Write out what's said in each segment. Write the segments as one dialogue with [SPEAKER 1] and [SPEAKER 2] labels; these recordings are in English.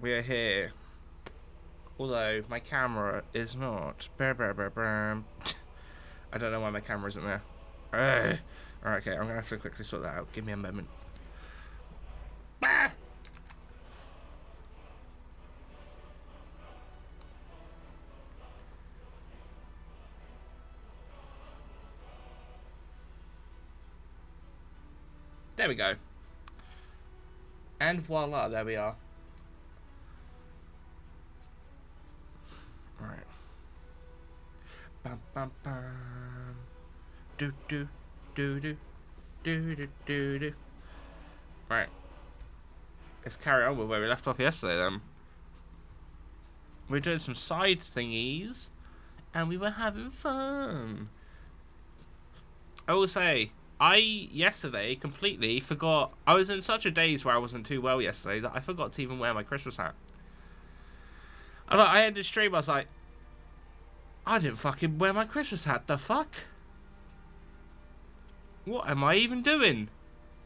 [SPEAKER 1] We are here. Although my camera is not. I don't know why my camera isn't there. Alright, okay, I'm gonna have to quickly sort that out. Give me a moment. There we go. And voila, there we are. Alright. Bum bum bum. Do do do do do do do do. Right. Let's carry on with where we left off yesterday then. We were doing some side thingies and we were having fun. I will say, I yesterday completely forgot. I was in such a daze where I wasn't too well yesterday that I forgot to even wear my Christmas hat. And I ended the stream, I was like, I didn't fucking wear my Christmas hat, the fuck? What am I even doing?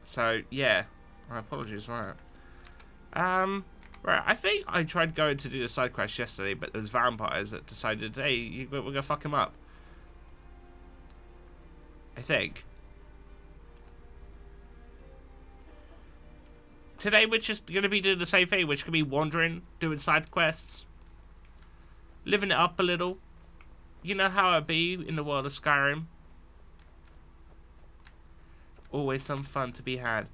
[SPEAKER 1] So, yeah, my apologies for that. Right, I think I tried going to do the side quest yesterday, but there was vampires that decided, hey, we're gonna fuck him up. I think. Today we're just gonna be doing the same thing, which could be wandering, doing side quests, living it up a little. You know how it be in the world of Skyrim. Always some fun to be had.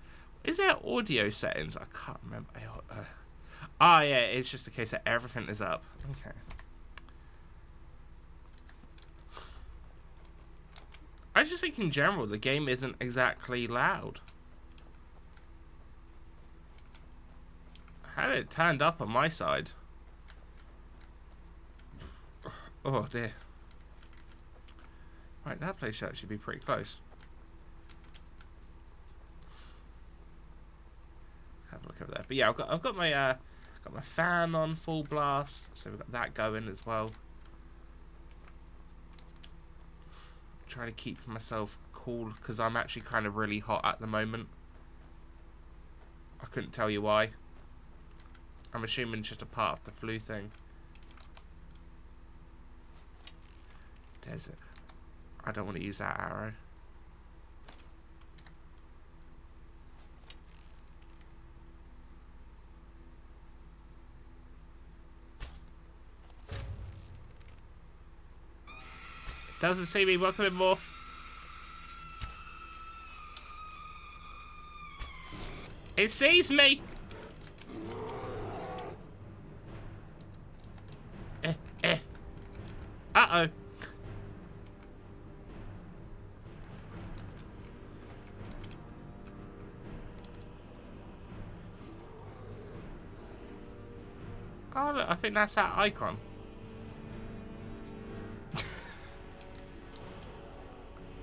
[SPEAKER 1] Is there audio settings? I can't remember. Ah, yeah, it's just a case that everything is up. Okay. I just think in general the game isn't exactly loud. I had it turned up on my side. Oh dear. Right, that place should actually be pretty close. Have a look over there. But yeah, I've got my fan on full blast, so we've got that going as well. Trying to keep myself cool because I'm actually kind of really hot at the moment. I couldn't tell you why. I'm assuming it's just a part of the flu thing. Desert. I don't want to use that arrow. Doesn't see me. Welcome in, Morph. It sees me. Uh-oh. Oh, look, I think that's that icon.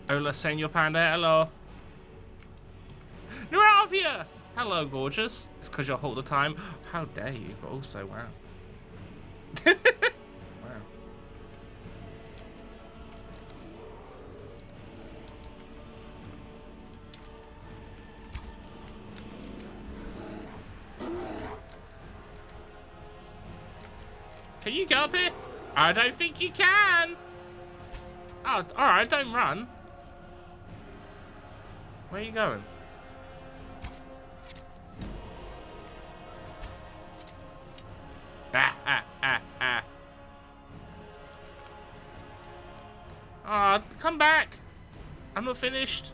[SPEAKER 1] Hola, Senor Panda, hello. You're out of here! Hello, gorgeous. It's because you're hot all the time. How dare you, but also, wow. Wow. Can you get up here? I don't think you can. Oh, alright, don't run. Where are you going? Ah. Oh, come back. I'm not finished.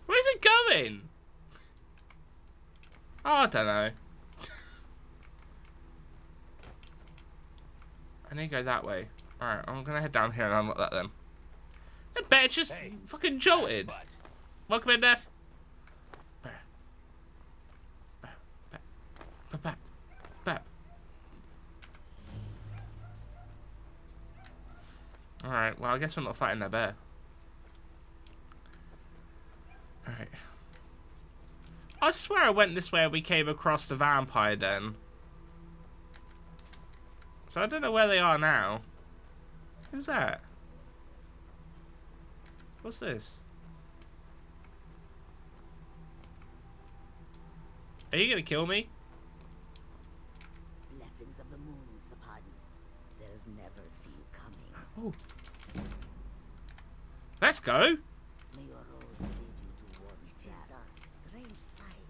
[SPEAKER 1] Where's it going? Oh, I don't know. I need to go that way. Alright, I'm gonna head down here and unlock that then. That bear just fucking jolted. Welcome in, Death. Bear. Alright, well, I guess we're not fighting that bear. Alright. I swear I went this way and we came across the vampire den. So I don't know where they are now. Who's that? What's this? Are you gonna kill me?
[SPEAKER 2] Blessings of the moon, Sapadi. They'll never see you coming.
[SPEAKER 1] Oh. Let's go.
[SPEAKER 2] May your road lead you to what is a strange sight.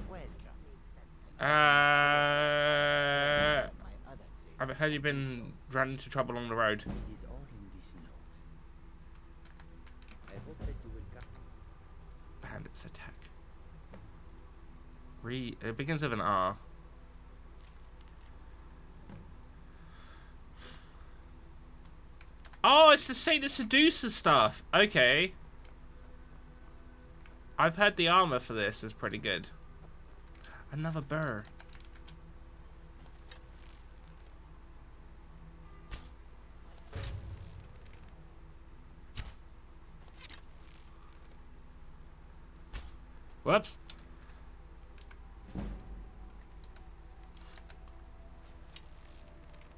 [SPEAKER 2] Welcome.
[SPEAKER 1] I've heard you've been running into trouble on the road.
[SPEAKER 2] It is all in this note. I hope that you will come.
[SPEAKER 1] Bandits attack. It begins with an R. Oh, it's to say the seducer stuff. Okay. I've heard the armor for this is pretty good. Another burr. Whoops.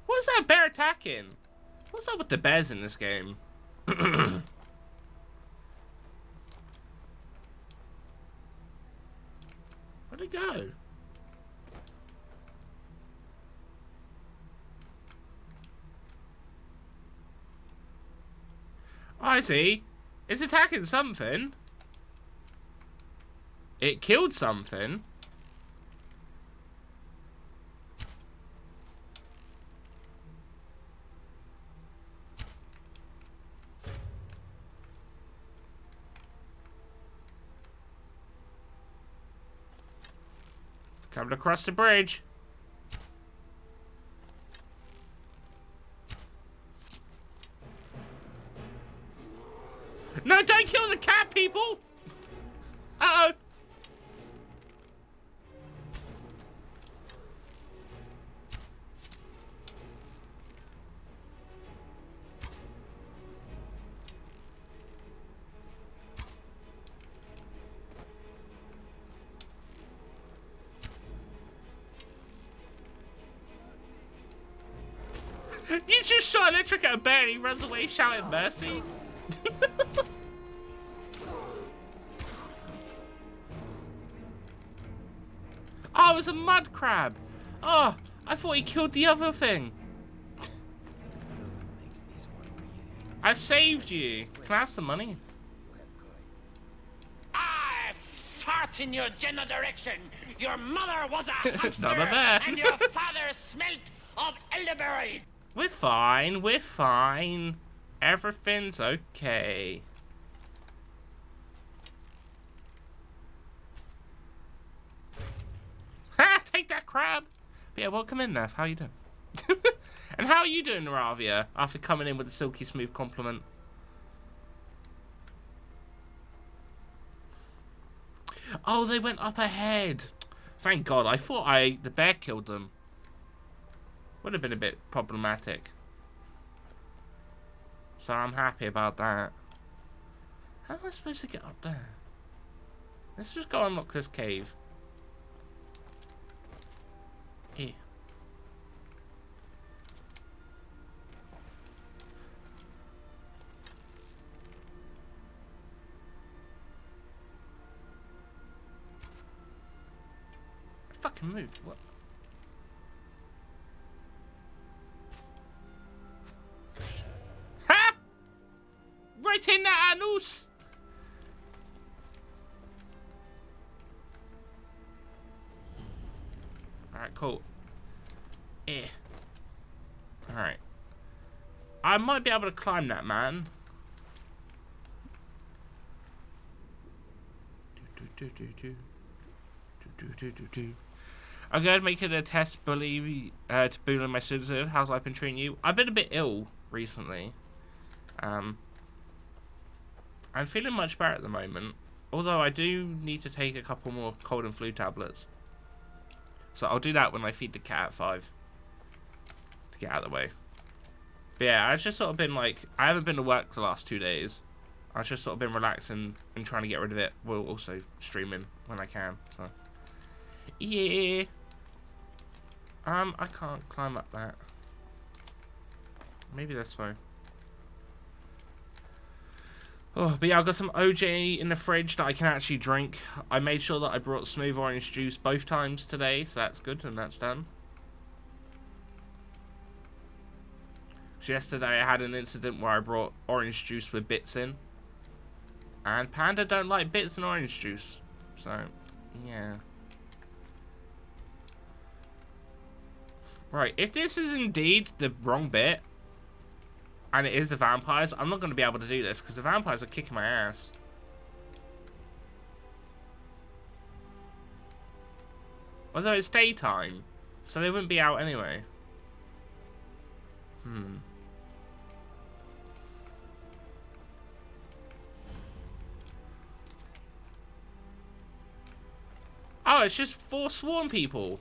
[SPEAKER 1] What's that bear attacking? What's up with the bears in this game? Where'd it go? Oh, I see. It's attacking something. It killed something. Coming across the bridge. No, don't kill the cat, people! Uh-oh. You just shot electric at a bear and he runs away shouting mercy? Oh, it was a mud crab. Oh, I thought he killed the other thing. I saved you. Can I have some money?
[SPEAKER 3] I fart in your general direction. Your mother was a hamster,
[SPEAKER 1] Not a bear.
[SPEAKER 3] and your father smelt of elderberry.
[SPEAKER 1] We're fine. We're fine. Everything's okay. Ha! Take that, crab. But yeah, welcome in, Neff. How you doing? And how are you doing, Naravia, after coming in with a silky smooth compliment? Oh, they went up ahead. Thank God. I thought the bear killed them. Would have been a bit problematic. So I'm happy about that. How am I supposed to get up there? Let's just go unlock this cave. Here. I fucking moved. What? Ha! Right in the anus! Alright, cool. Eh. Alright. I might be able to climb that, man. I'm going to make it a test bully to bully my students with. How's life been treating you? I've been a bit ill recently. I'm feeling much better at the moment. Although I do need to take a couple more cold and flu tablets. So I'll do that when I feed the cat at 5. To get out of the way. But yeah, I've just sort of been like, I haven't been to work the last 2 days. I've just sort of been relaxing and trying to get rid of it, while also streaming when I can. So yeah. I can't climb up that. Maybe this way. Oh, but yeah, I've got some OJ in the fridge that I can actually drink. I made sure that I brought smooth orange juice both times today, so that's good, and that's done. So yesterday I had an incident where I brought orange juice with bits in. And Panda don't like bits in orange juice. So, yeah. Right, if this is indeed the wrong bit, and it is the vampires, I'm not going to be able to do this, because the vampires are kicking my ass. Although it's daytime, so they wouldn't be out anyway. Oh, it's just 4 swarm people.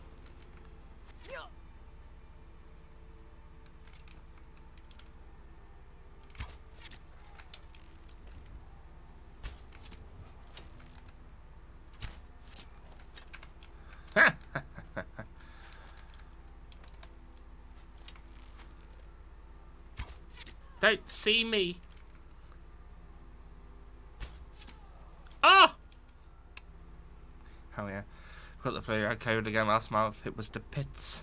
[SPEAKER 1] Don't see me. Oh! Hell yeah. Got the player code again last month. It was the pits.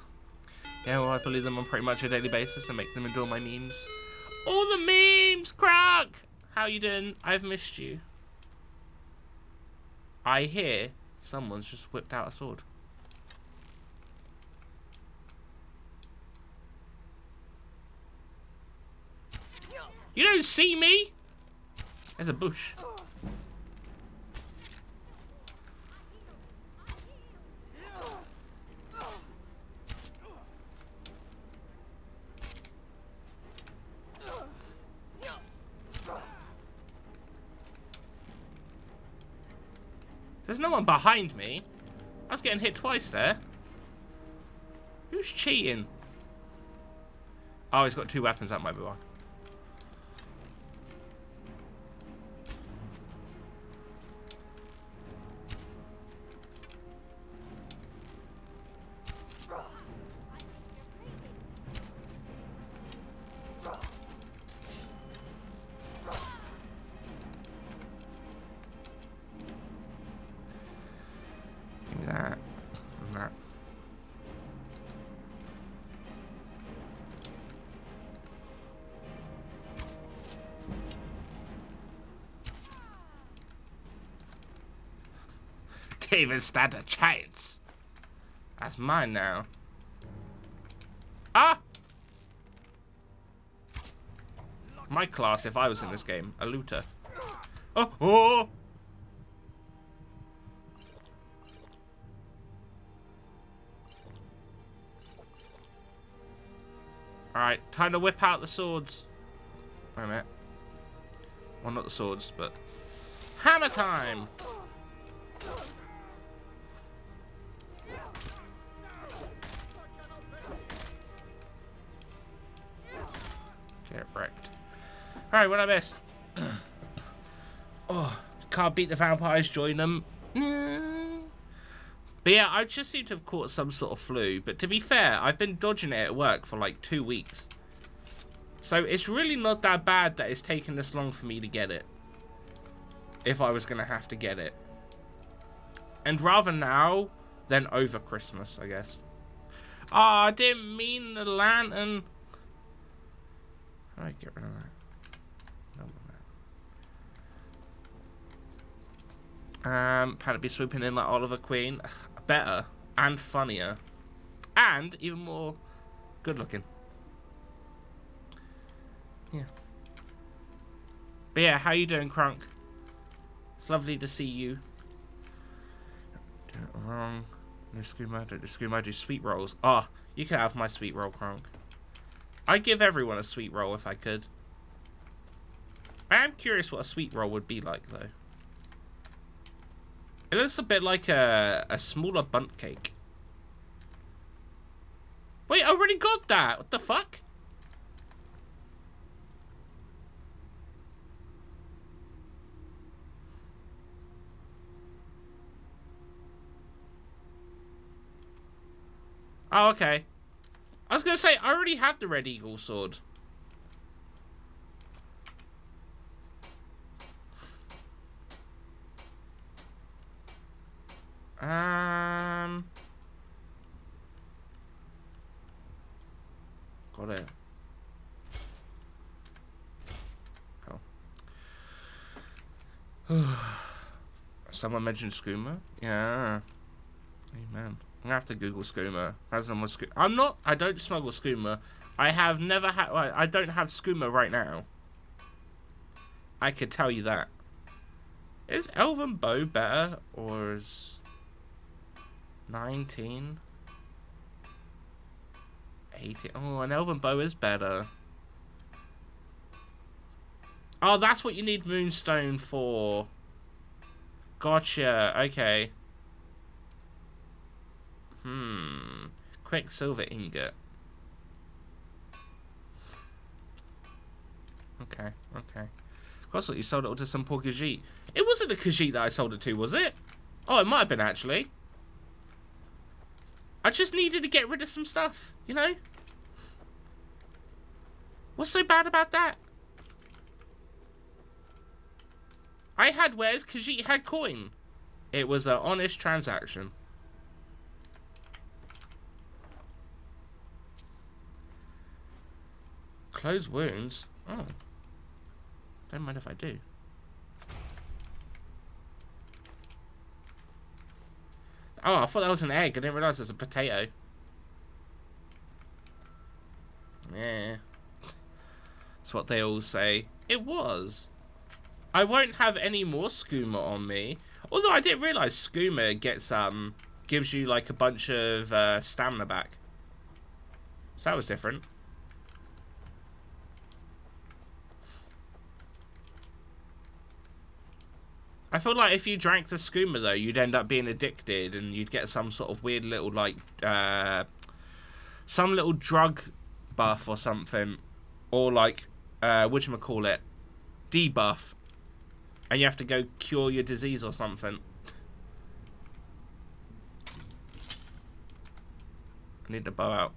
[SPEAKER 1] Yeah, well, I believe them on pretty much a daily basis and make them endure my memes. All the memes, Croc! How you doing? I've missed you. I hear someone's just whipped out a sword. You don't see me? There's a bush. There's no one behind me. I was getting hit twice there. Who's cheating? Oh, he's got 2 weapons at my boy. Give me that. And that. Didn't even stand a chance. That's mine now. Ah! My class, if I was in this game, a looter. Oh! Oh! Alright, time to whip out the swords. Wait a minute. Well, not the swords, but... Hammer time! Get wrecked. Alright, what I miss? Oh, can't beat the vampires, join them. But yeah, I just seem to have caught some sort of flu. But to be fair, I've been dodging it at work for like 2 weeks. So it's really not that bad that it's taken this long for me to get it. If I was going to have to get it. And rather now than over Christmas, I guess. Oh, I didn't mean the lantern. Alright, get rid of that. No more that. Had it be swooping in like Oliver Queen. Better and funnier. And even more good looking. Yeah. But yeah, how you doing, Crunk? It's lovely to see you. Doing it wrong. No skooma, don't do skooma, do sweet rolls. Ah, oh, you can have my sweet roll, Crunk. I'd give everyone a sweet roll if I could. I am curious what a sweet roll would be like, though. It looks a bit like a smaller bundt cake. Wait, I already got that! What the fuck? Oh, okay. I was gonna say, I already have the Red Eagle sword. Got it. Oh. Someone mentioned skooma? Yeah. Amen. I'm gonna have to Google skooma. I don't smuggle skooma. I have never had. I don't have skooma right now. I could tell you that. Is Elven Bow better, or is 19? 18? Oh, an Elven Bow is better. Oh, that's what you need Moonstone for. Gotcha. Okay. Quicksilver ingot. Okay. Okay. Of course, you sold it all to some poor Khajiit. It wasn't a Khajiit that I sold it to, was it? Oh, it might have been, actually. I just needed to get rid of some stuff, you know? What's so bad about that? I had wares, Khajiit had coin. It was an honest transaction. Close wounds? Oh. Don't mind if I do. Oh, I thought that was an egg. I didn't realise it was a potato. Yeah. That's what they all say. It was. I won't have any more skooma on me. Although I didn't realise skooma gives you like a bunch of stamina back. So that was different. I feel like if you drank the skooma though, you'd end up being addicted and you'd get some sort of weird little like some little drug buff or something, or like whatchamacallit, debuff, and you have to go cure your disease or something. I need the bow out.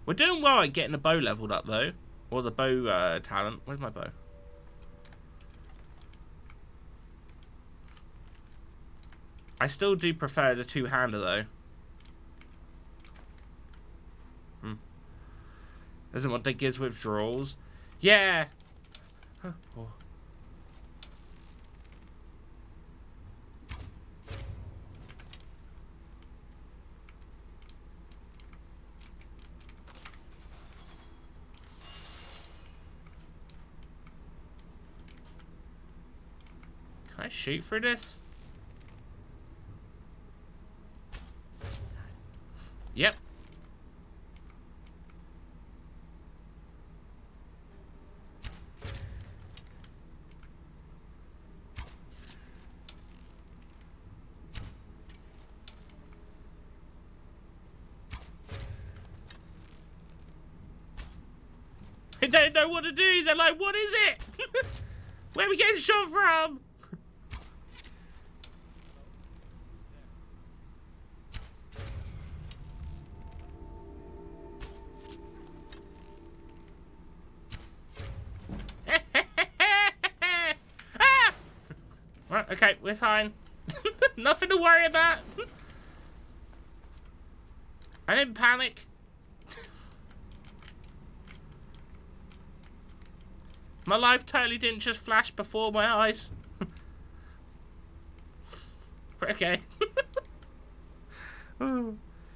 [SPEAKER 1] We're doing well at getting the bow leveled up though, or the bow talent. Where's my bow? I still do prefer the two-hander though. Isn't what that gives withdrawals? Yeah. Oh. Can I shoot for this? Yep. They don't know what to do. They're like, what is it? Where are we getting shot from? Ah! Right, okay, we're fine. Nothing to worry about. I didn't panic. My life totally didn't just flash before my eyes. Okay.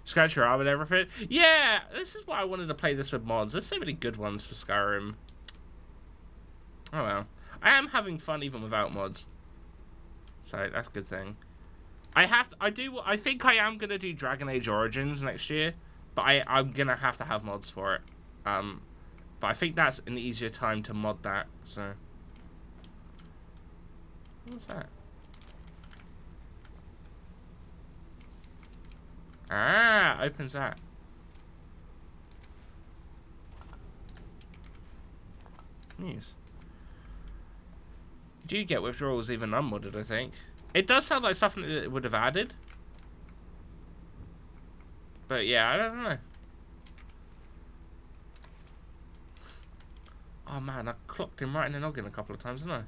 [SPEAKER 1] Scratch your arm and everything. Yeah, this is why I wanted to play this with mods. There's so many good ones for Skyrim. Oh well. I am having fun even without mods. So that's a good thing. I think I am gonna do Dragon Age Origins next year, but I'm gonna have to have mods for it. But I think that's an easier time to mod that, so. What's that? Ah, opens that. Yes. You do get withdrawals even unmodded, I think. It does sound like something that it would have added. But yeah, I don't know. Oh man, I clocked him right in the noggin a couple of times, didn't I?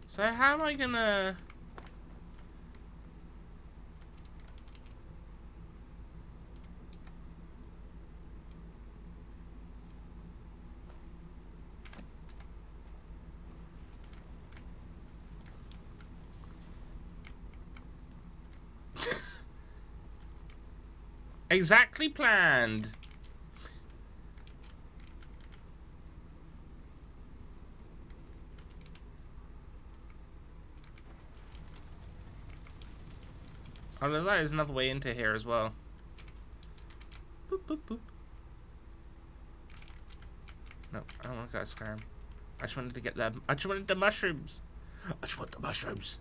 [SPEAKER 1] So how am I gonna... Exactly planned. Oh, there's another way into here as well. Boop, boop, boop. No, I don't want to go to Skyrim. I just wanted to get them. I just wanted the mushrooms. I just want the mushrooms.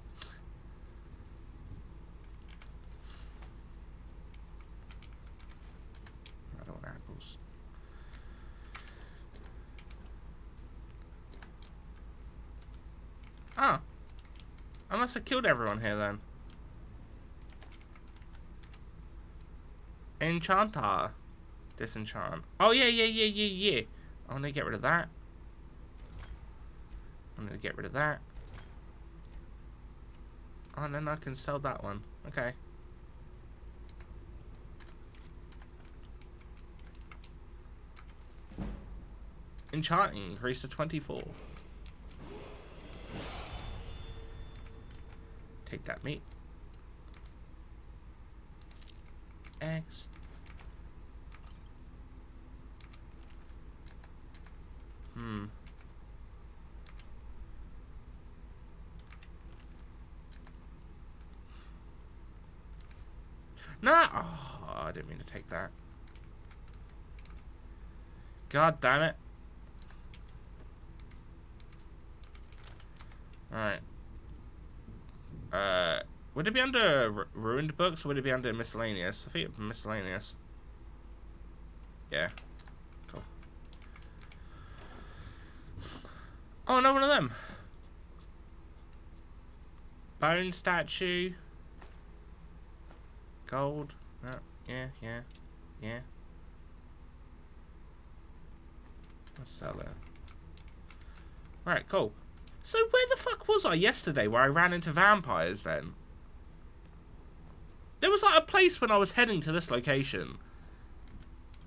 [SPEAKER 1] I don't want apples. Ah. I must have killed everyone here then. Enchanter. Disenchant. Oh, yeah. I want to get rid of that. I'm going to get rid of that. Oh, and then I can sell that one. Okay. Enchanting increased to 24. Take that meat. Eggs. No! Oh, I didn't mean to take that. God damn it. Alright. Would it be under ruined books or would it be under miscellaneous? I think it's miscellaneous. Yeah. Cool. Oh, no, one of them. Bone statue. Gold. No. Yeah. Let's sell it. Alright, cool. So where the fuck was I yesterday where I ran into vampires then? There was like a place when I was heading to this location.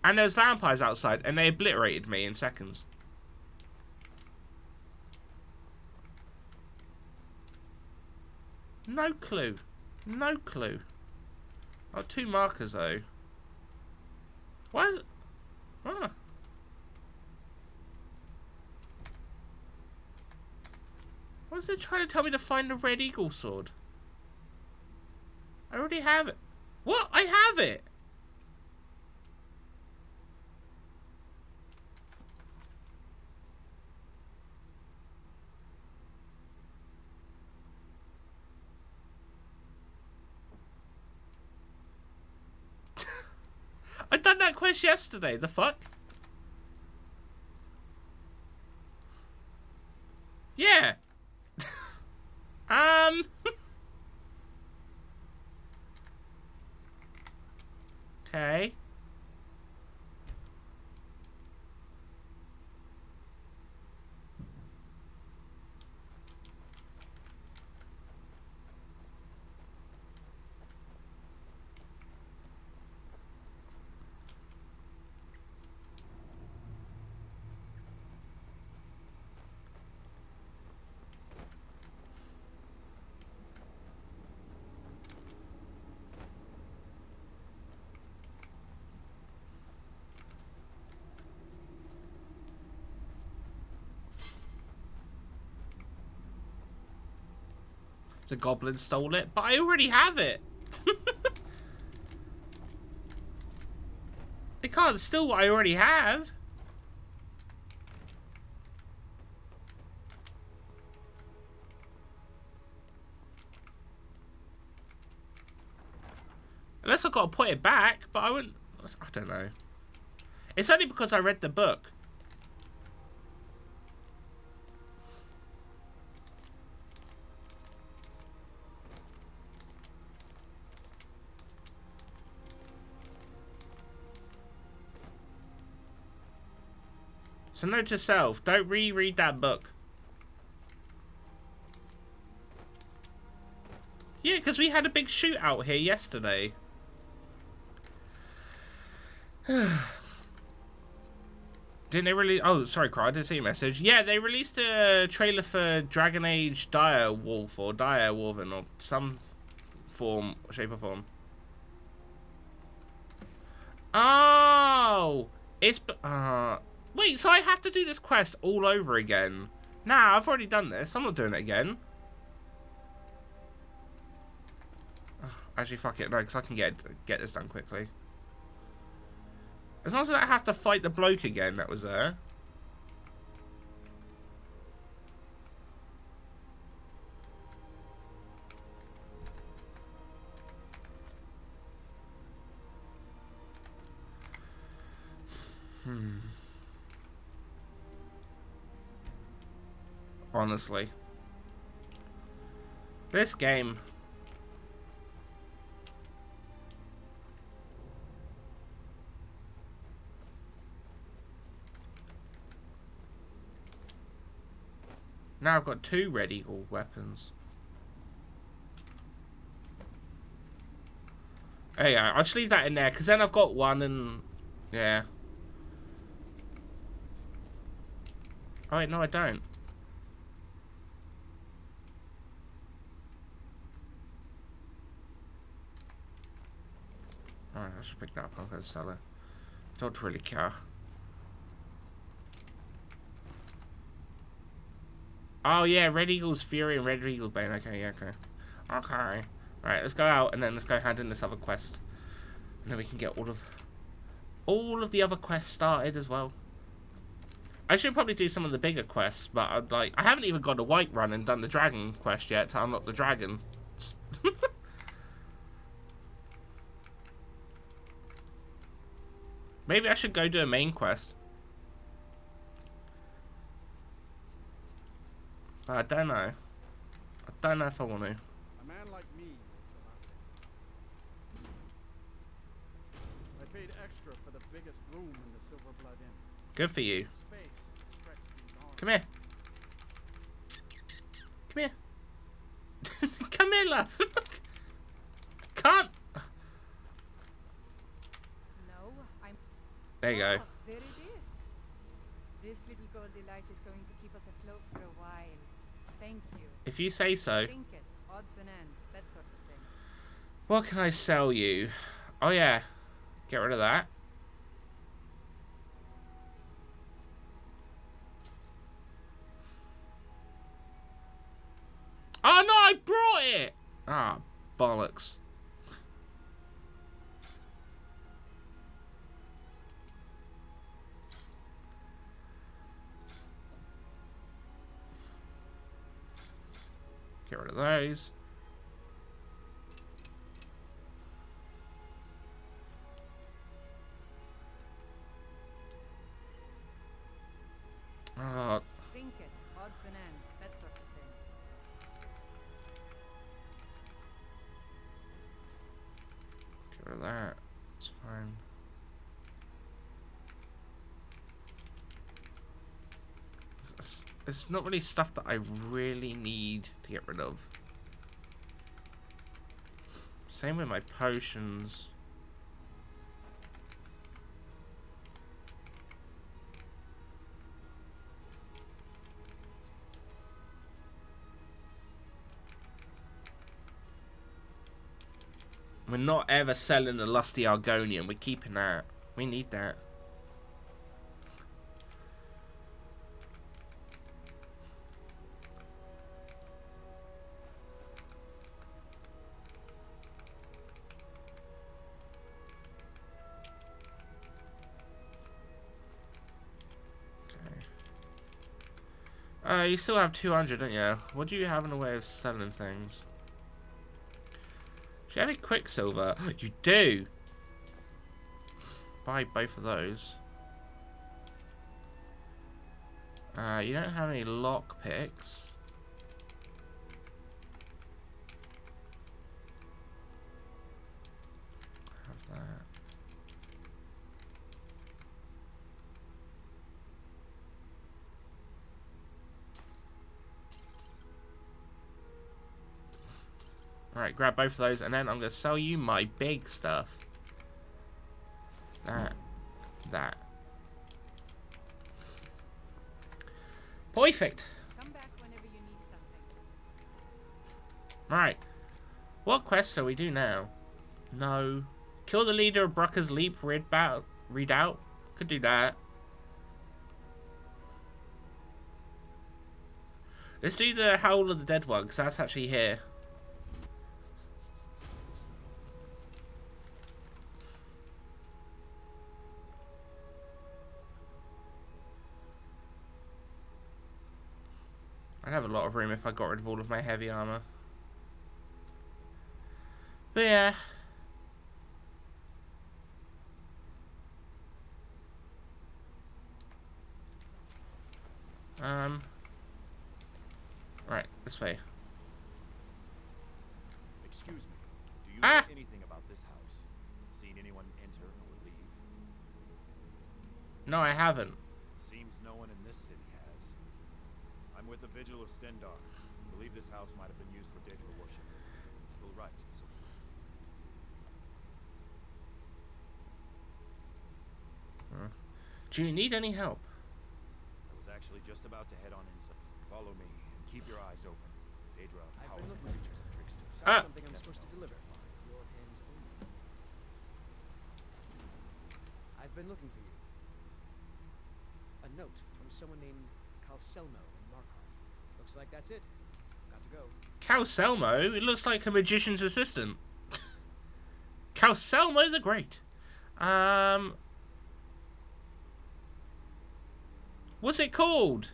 [SPEAKER 1] And there was vampires outside and they obliterated me in seconds. No clue. No clue. Oh, 2 markers though. Why is it? Ah. Why is it trying to tell me to find the red eagle sword? I already have it. What? I have it! I done that quest yesterday. The fuck? Yeah. Okay. The goblin stole it, but I already have it. They can't steal what I already have. Unless I've got to put it back, but I wouldn't... I don't know. It's only because I read the book. So note to self, don't reread that book. Yeah, because we had a big shootout here yesterday. Didn't they release... Oh, sorry, Cry, I didn't see your message. Yeah, they released a trailer for Dragon Age Dire Wolf or Dire Wolven or some form, shape or form. Oh! It's... wait, so I have to do this quest all over again? Nah, I've already done this. I'm not doing it again. Actually, fuck it. No, because I can get this done quickly. As long as I don't have to fight the bloke again that was there. Honestly. This game. Now I've got 2 Red Eagle weapons. There you go. I'll just leave that in there, because then I've got 1 and... Yeah. Oh wait, no I don't. Alright, I should pick that up. I'm going to sell it. Don't really care. Oh yeah, Red Eagle's Fury and Red Eagle Bane. Okay, yeah, okay. Okay. Alright, let's go out and then let's go hand in this other quest. And then we can get all of the other quests started as well. I should probably do some of the bigger quests, but I haven't even got a white run and done the dragon quest yet to unlock the dragon. Maybe I should go do a main quest. But I don't know. I don't know if I want to.
[SPEAKER 4] A man like me makes a lot. I paid extra for the biggest room in the Silver Blood Inn.
[SPEAKER 1] Good for you.
[SPEAKER 4] Space to stretch these arms.
[SPEAKER 1] Come here. Come here. Come here, love. Can't.
[SPEAKER 5] No, I'm...
[SPEAKER 1] There you go.
[SPEAKER 5] Ah, there it is. This little goldy light is going to keep us afloat for a while. Thank you.
[SPEAKER 1] If you say so.
[SPEAKER 5] Trinkets, odds and ends, that sort of thing.
[SPEAKER 1] What can I sell you? Oh yeah. Get rid of that. Oh no, I brought it! Ah, bollocks. Get rid of those. Oh,
[SPEAKER 5] Trinkets, odds and ends, that sort of thing.
[SPEAKER 1] get rid of that. It's fine. It's not really stuff that I really need to get rid of. Same with my potions. We're not ever selling the Lusty Argonian. We're keeping that. We need that. You still have 200, don't you? What do you have in the way of selling things? Do you have any Quicksilver? You do! Buy both of those. You don't have any lockpicks. Have that. Alright, grab both of those, and then I'm going to sell you my big stuff. That. Perfect.
[SPEAKER 5] Come back whenever you need something.
[SPEAKER 1] Right. What quest shall we do now? No. Kill the leader of Brucker's Leap redoubt. Could do that. Let's do the Howl of the Dead one, because that's actually here. I'd have a lot of room if I got rid of all of my heavy armor. But yeah. Right, this way.
[SPEAKER 6] Excuse me. Do you
[SPEAKER 1] Ah!
[SPEAKER 6] know anything about this house? Seen anyone enter or leave?
[SPEAKER 1] No, I haven't.
[SPEAKER 6] Seems no one in this city has. I'm with the Vigil of Stendar. Believe this house might have been used for Daedra worship. People write and so forth.
[SPEAKER 1] Do you need any help?
[SPEAKER 6] I was actually just about to head on inside. Follow me and keep your eyes open. Daedra,
[SPEAKER 2] I've
[SPEAKER 6] powerful
[SPEAKER 2] been looking
[SPEAKER 6] creatures and tricksters.
[SPEAKER 2] Got something I'm supposed to deliver. Your hands only. I've been looking for you. A note from someone named Calselmo in Markarth. Looks like that's it. Got to go.
[SPEAKER 1] Calselmo? It looks like a magician's assistant. Calselmo the Great. What's it called?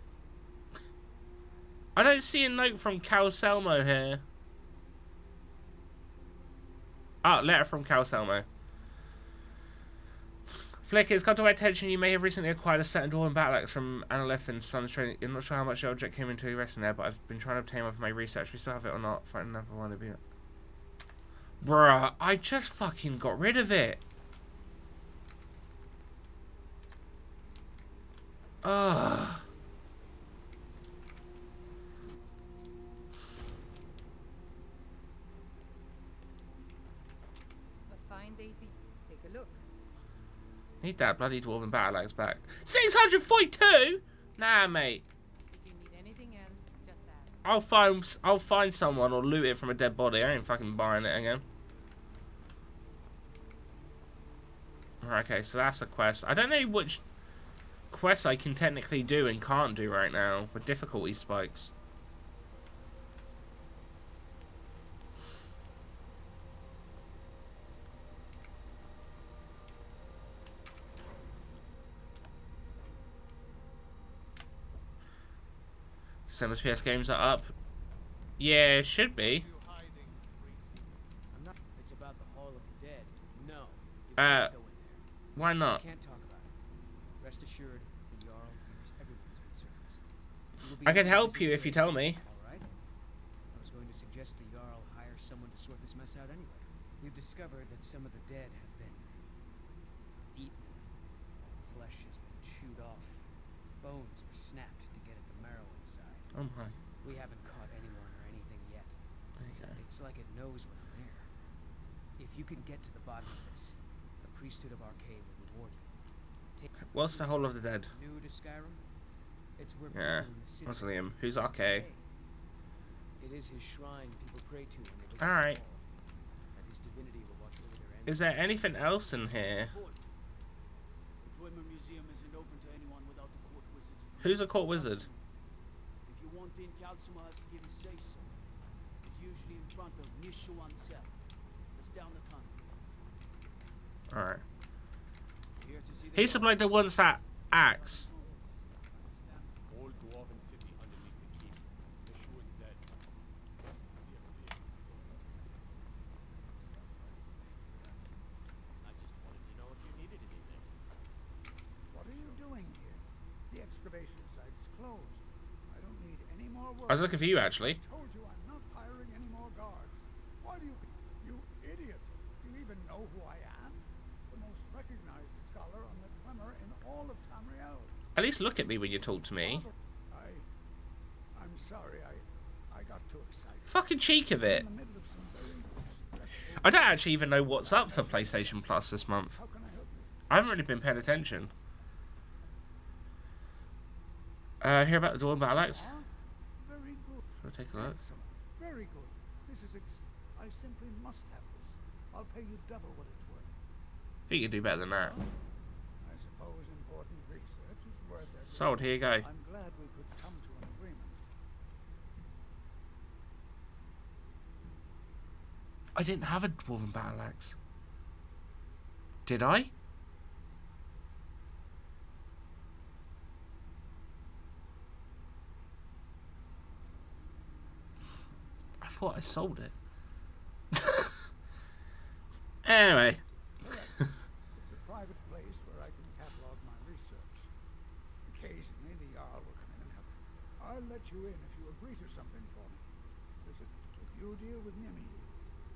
[SPEAKER 1] I don't see a note from Calselmo here. Ah, letter from Calselmo. Flick, it's come to my attention you may have recently acquired a set of dwarven battle axe from Analephin's son's training. I'm not sure how much the object came into resting there, but I've been trying to obtain one for my research. We still have it or not? Find another one to be. Bruh, I just fucking got rid of it. Ugh.
[SPEAKER 5] A fine day to take a look.
[SPEAKER 1] Need that bloody dwarven battle axe back. 642? Nah, mate.
[SPEAKER 5] If you need anything else, just ask.
[SPEAKER 1] I'll find someone or loot it from a dead body. I ain't fucking buying it again. Okay, so that's a quest. I don't know which quests I can technically do and can't do right now with difficulty spikes. Some of the PS games are up. Yeah, it should be.
[SPEAKER 2] I'm not. If it's about the Hall of the Dead, no. You
[SPEAKER 1] Uh,
[SPEAKER 2] can't go in there.
[SPEAKER 1] Why not?
[SPEAKER 2] Can't talk about it. Rest assured, the Jarl hears everyone's concerns. You will be
[SPEAKER 1] I can
[SPEAKER 2] able to
[SPEAKER 1] help
[SPEAKER 2] visit
[SPEAKER 1] you if you tell me.
[SPEAKER 2] All right. I was going to suggest the Jarl hire someone to sort this mess out anyway. We've discovered that some of the dead have been eaten. Flesh has been chewed off. Bones were snapped to get at the marrow inside.
[SPEAKER 1] Oh my.
[SPEAKER 2] We haven't caught anyone or anything yet.
[SPEAKER 1] Okay.
[SPEAKER 2] It's like it knows when I'm there. If you can get to the bottom of this, the priesthood of Arcade will reward you.
[SPEAKER 1] What's the Hall of the Dead?
[SPEAKER 2] New to Skyrim? It's where
[SPEAKER 1] Yeah.
[SPEAKER 2] people in the city
[SPEAKER 1] What's Liam? Who's RK?
[SPEAKER 2] It is his shrine people pray to when they visit
[SPEAKER 1] Alright.
[SPEAKER 2] the hall, and his divinity will watch over their
[SPEAKER 1] Is there anything else in here?
[SPEAKER 4] The Dwemer Museum isn't open to anyone without the court wizard's permission.
[SPEAKER 1] Who's a court wizard?
[SPEAKER 4] If you want in, Calcium has to give you say so. It's usually in front of Nishuan cell. It's down the tunnel.
[SPEAKER 1] Alright.
[SPEAKER 4] Here to see the
[SPEAKER 1] He supplied the ones that axe.
[SPEAKER 6] Old dwarven city underneath the keep. The Shuan Zed. Must steer clear. I just wanted to know if you needed anything.
[SPEAKER 7] What are you doing here? The excavation site is closed. I don't need any more work.
[SPEAKER 1] I was looking for you, actually.
[SPEAKER 7] I told you I'm not hiring any more guards. Why do you... You idiot! Do you even know who I am? The most recognized scholar on the Dwemer in all of Tamriel.
[SPEAKER 1] At least look at me when you talk to me.
[SPEAKER 7] I'm sorry. I got too excited.
[SPEAKER 1] Fucking cheek of it.
[SPEAKER 7] In the middle of some very stressful.
[SPEAKER 1] I don't actually even know what's up for PlayStation Plus this month.
[SPEAKER 7] How can I help you?
[SPEAKER 1] I haven't really been paying attention. Hear about the door battle axe?
[SPEAKER 7] Ah, very good.
[SPEAKER 1] Shall I take a look?
[SPEAKER 7] Excellent. Very good. This is I simply must have this. I'll pay you double what it's worth.
[SPEAKER 1] I think you could do better than that.
[SPEAKER 7] I suppose important research is worth every.
[SPEAKER 1] Sold, here you go.
[SPEAKER 7] I'm glad we could come to an agreement.
[SPEAKER 1] I didn't have a dwarven battle axe. Did I? I thought I sold it. Anyway.
[SPEAKER 7] It's a private place where I can catalog my research. Occasionally, the Jarl will come in and help. I'll let you in if you agree to something for me. Listen, if you deal with Nimi,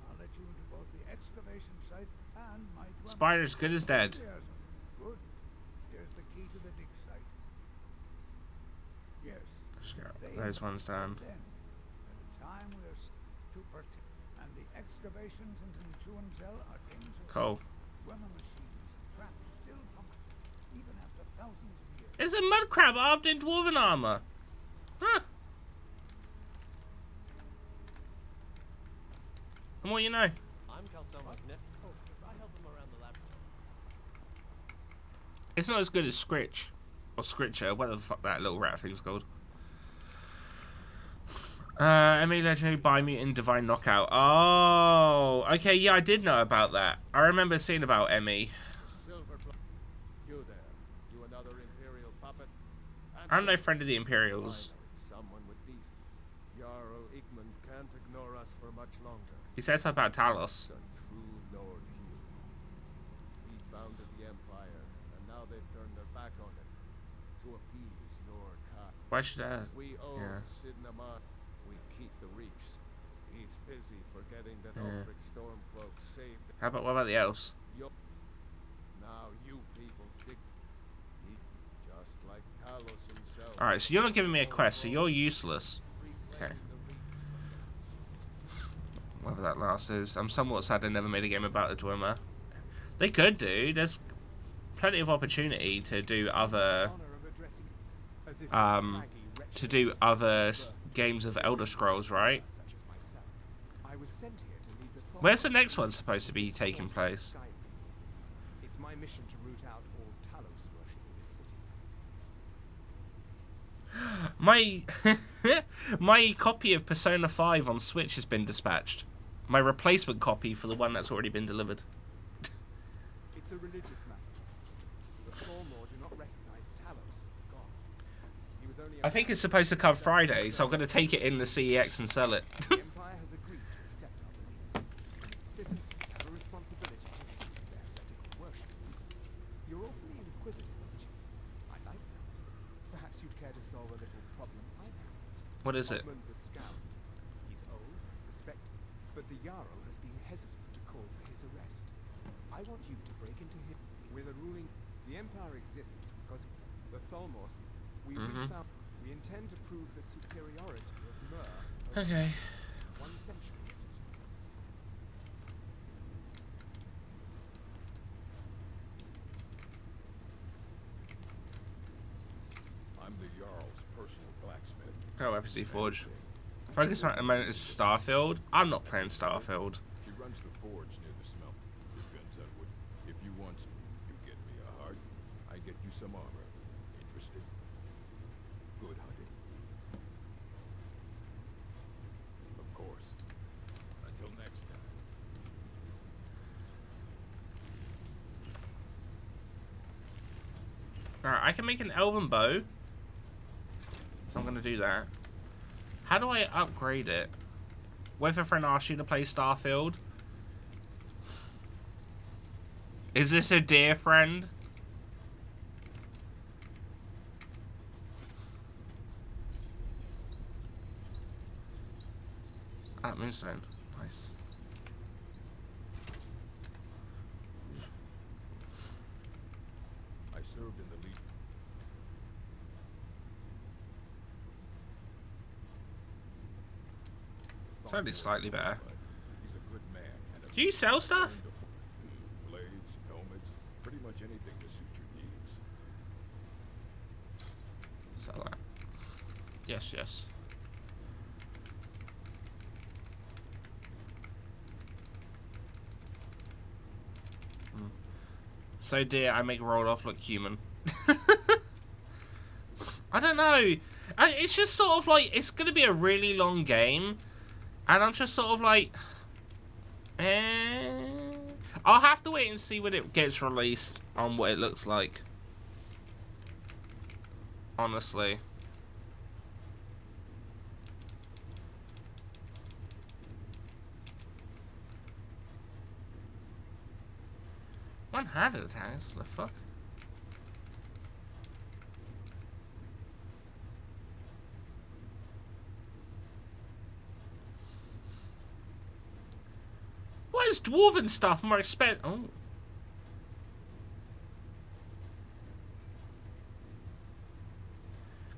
[SPEAKER 7] I'll let you into both the excavation site and my dwelling.
[SPEAKER 1] Spider's good as dead.
[SPEAKER 7] Enthusiasm. Good. Here's the key to the dig site. Yes.
[SPEAKER 1] Just get
[SPEAKER 7] they
[SPEAKER 1] those ones down.
[SPEAKER 7] then, at a time we are to protect, and the excavations into Chewinzel are dangerous.
[SPEAKER 1] Cool.
[SPEAKER 7] Dwemer machines and traps still function, even after thousands of years.
[SPEAKER 1] It's a mud crab armed in dwarven armor. Huh. The more you know.
[SPEAKER 8] I'm Calcelma's nephew. I help him around the laboratory.
[SPEAKER 1] It's not as good as Scritch. Or Scritcher, whatever the fuck that little rat thing's called. Emmy Legendary Biomutant Divine Knockout. Oh, okay, yeah, I did know about that. I remember seeing about Emmy.
[SPEAKER 6] You there. You another Imperial puppet?
[SPEAKER 1] I'm no friend of the Imperials.
[SPEAKER 6] Someone with these. Jarl Igmund can't ignore us for much longer.
[SPEAKER 1] He says something about Talos.
[SPEAKER 6] A true Lord here. He founded the Empire, and now they've turned their back on it. To appease your kind.
[SPEAKER 1] Why should I?
[SPEAKER 6] We owe
[SPEAKER 1] Yeah.
[SPEAKER 6] Sidnaman. We keep the reach. He's busy forgetting that
[SPEAKER 1] Yeah.
[SPEAKER 6] Ulfric Stormcloak saved
[SPEAKER 1] How about what about the elves?
[SPEAKER 6] Yo. Now you people dig. He, just like Talos himself.
[SPEAKER 1] Alright, so you're not giving me a quest, so you're useless. Okay. Whatever that last is. I'm somewhat sad they never made a game about the Dwemer. They could do. There's plenty of opportunity to do other games of Elder Scrolls, right? Where's the next one supposed to be taking place?
[SPEAKER 2] It's my mission to root out all Talos worship in this city.
[SPEAKER 1] My copy of Persona 5 on Switch has been dispatched. My replacement copy for the one that's already been delivered.
[SPEAKER 2] It's a religious matter. The Thormor do not recognize Talos as a god. He was only
[SPEAKER 1] I think it's supposed to come Friday, so I'm going to take it in the CEX and sell it.
[SPEAKER 2] The Empire has agreed to accept our beliefs. Citizens have a responsibility to cease their heretical worship. You're awfully inquisitive, aren't you? I like that. Perhaps you'd care to solve a little problem I have.
[SPEAKER 1] What is it?
[SPEAKER 2] Ogmund the Scout. He's old, respected, but the Jarl has been hesitant to call for his arrest. I want you to break into him with a ruling. The Empire exists because of the Tholmors. We intend to prove the superiority of Myr over
[SPEAKER 1] Okay.
[SPEAKER 2] 1 century at a time.
[SPEAKER 9] I'm the Jarl's personal blacksmith.
[SPEAKER 1] Go Episode Forge. Focus on the moment is Starfield. I'm not playing Starfield.
[SPEAKER 9] She runs the forge near the smelt. Depends on what. If you want, you get me a heart. I get you some armor. Interested? Good hunting. Of course. Until next time.
[SPEAKER 1] Alright, I can make an elven bow. So I'm going to do that. How do I upgrade it? What if a friend asks you to play Starfield? Is this a dear friend? Ah, Moonstone. Nice.
[SPEAKER 9] I served in the Legion. gone
[SPEAKER 1] only
[SPEAKER 9] through a
[SPEAKER 1] slightly
[SPEAKER 9] sword
[SPEAKER 1] better.
[SPEAKER 9] fight. He's a good man and a
[SPEAKER 1] Do you sell stuff?
[SPEAKER 9] blades, helmets, pretty much anything to suit your needs.
[SPEAKER 1] Sell that. Yes, yes. So dear, I make Roloff look human. I don't know. It's just sort of like, it's going to be a really long game. And I'm just sort of like... I'll have to wait and see when it gets released on what it looks like. Honestly. One-handed attacks? What the fuck? Why is dwarven stuff more expensive? Oh.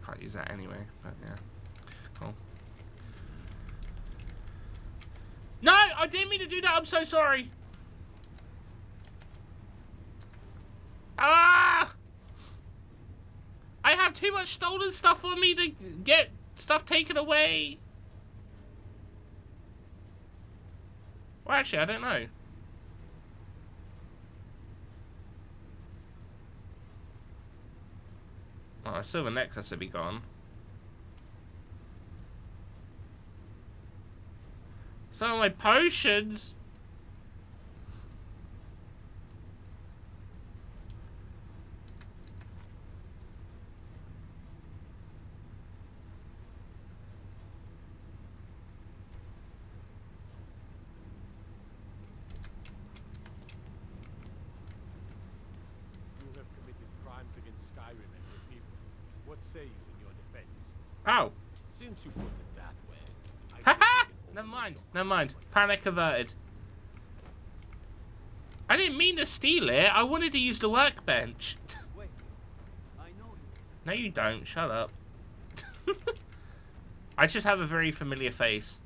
[SPEAKER 1] Can't use that anyway, but yeah. Cool. No! I didn't mean to do that! I'm so sorry! Ah! I have too much stolen stuff on me to get stuff taken away. Well, actually, I don't know. Oh, a silver necklace would be gone. Some of my potions.
[SPEAKER 6] You have committed crimes against Skyrim and your people. What say you in your defense?
[SPEAKER 1] Oh.
[SPEAKER 6] Since you put it that way, I
[SPEAKER 1] Haha!
[SPEAKER 6] guess we can
[SPEAKER 1] Never
[SPEAKER 6] overlook
[SPEAKER 1] mind.
[SPEAKER 6] your
[SPEAKER 1] Never mind.
[SPEAKER 6] point.
[SPEAKER 1] Panic averted. I didn't mean to steal it. I wanted to use the workbench.
[SPEAKER 4] Wait, I know you.
[SPEAKER 1] No, you don't. Shut up. I just have a very familiar face.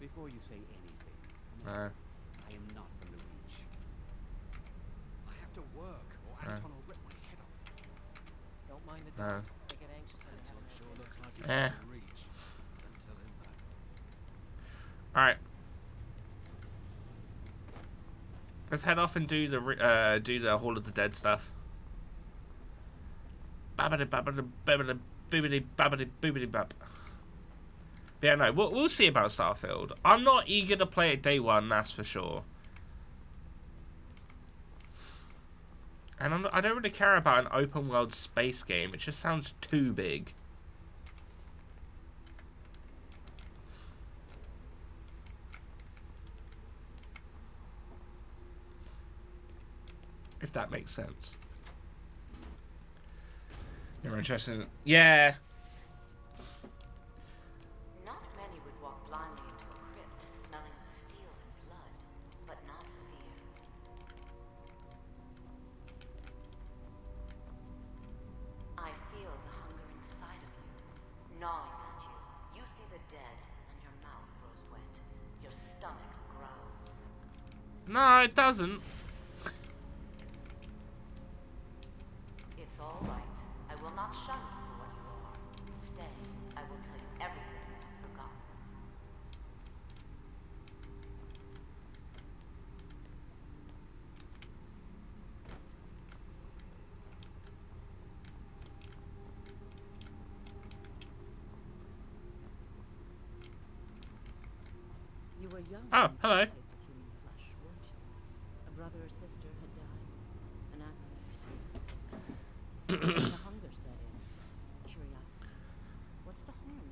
[SPEAKER 2] Before you say anything,
[SPEAKER 1] No.
[SPEAKER 2] I am not from the Reach. I have to work, or Anton will rip my head off.
[SPEAKER 8] Don't mind the
[SPEAKER 1] No.
[SPEAKER 8] dogs. They get anxious when they
[SPEAKER 4] Anton
[SPEAKER 8] have
[SPEAKER 4] sure looks like he's
[SPEAKER 1] Eh.
[SPEAKER 4] from the Reach. Don't tell him that.
[SPEAKER 1] Alright. Let's head off and do the Hall of the Dead stuff. Babbidi babbidi babbidi bibbidi babbidi boobidi bab. But yeah, no, we'll see about Starfield. I'm not eager to play it day one, that's for sure. And I don't really care about an open world space game. It just sounds too big. If that makes sense. You're interested in... Yeah.
[SPEAKER 10] Not many would walk blindly into a crypt, smelling of steel and blood, but not fear. I feel the hunger inside of you, gnawing at you. You see the dead, and your mouth grows wet. Your stomach growls.
[SPEAKER 1] No, it doesn't.
[SPEAKER 10] It's all right. I will not shun you for what you are. Stay. I will tell you everything you've forgotten.
[SPEAKER 11] You were young.
[SPEAKER 1] Oh,
[SPEAKER 11] when you
[SPEAKER 1] hello.
[SPEAKER 11] tasted human flesh, weren't you? A brother or sister had died. An accident. The hunger set in. Curiosity. What's the harm?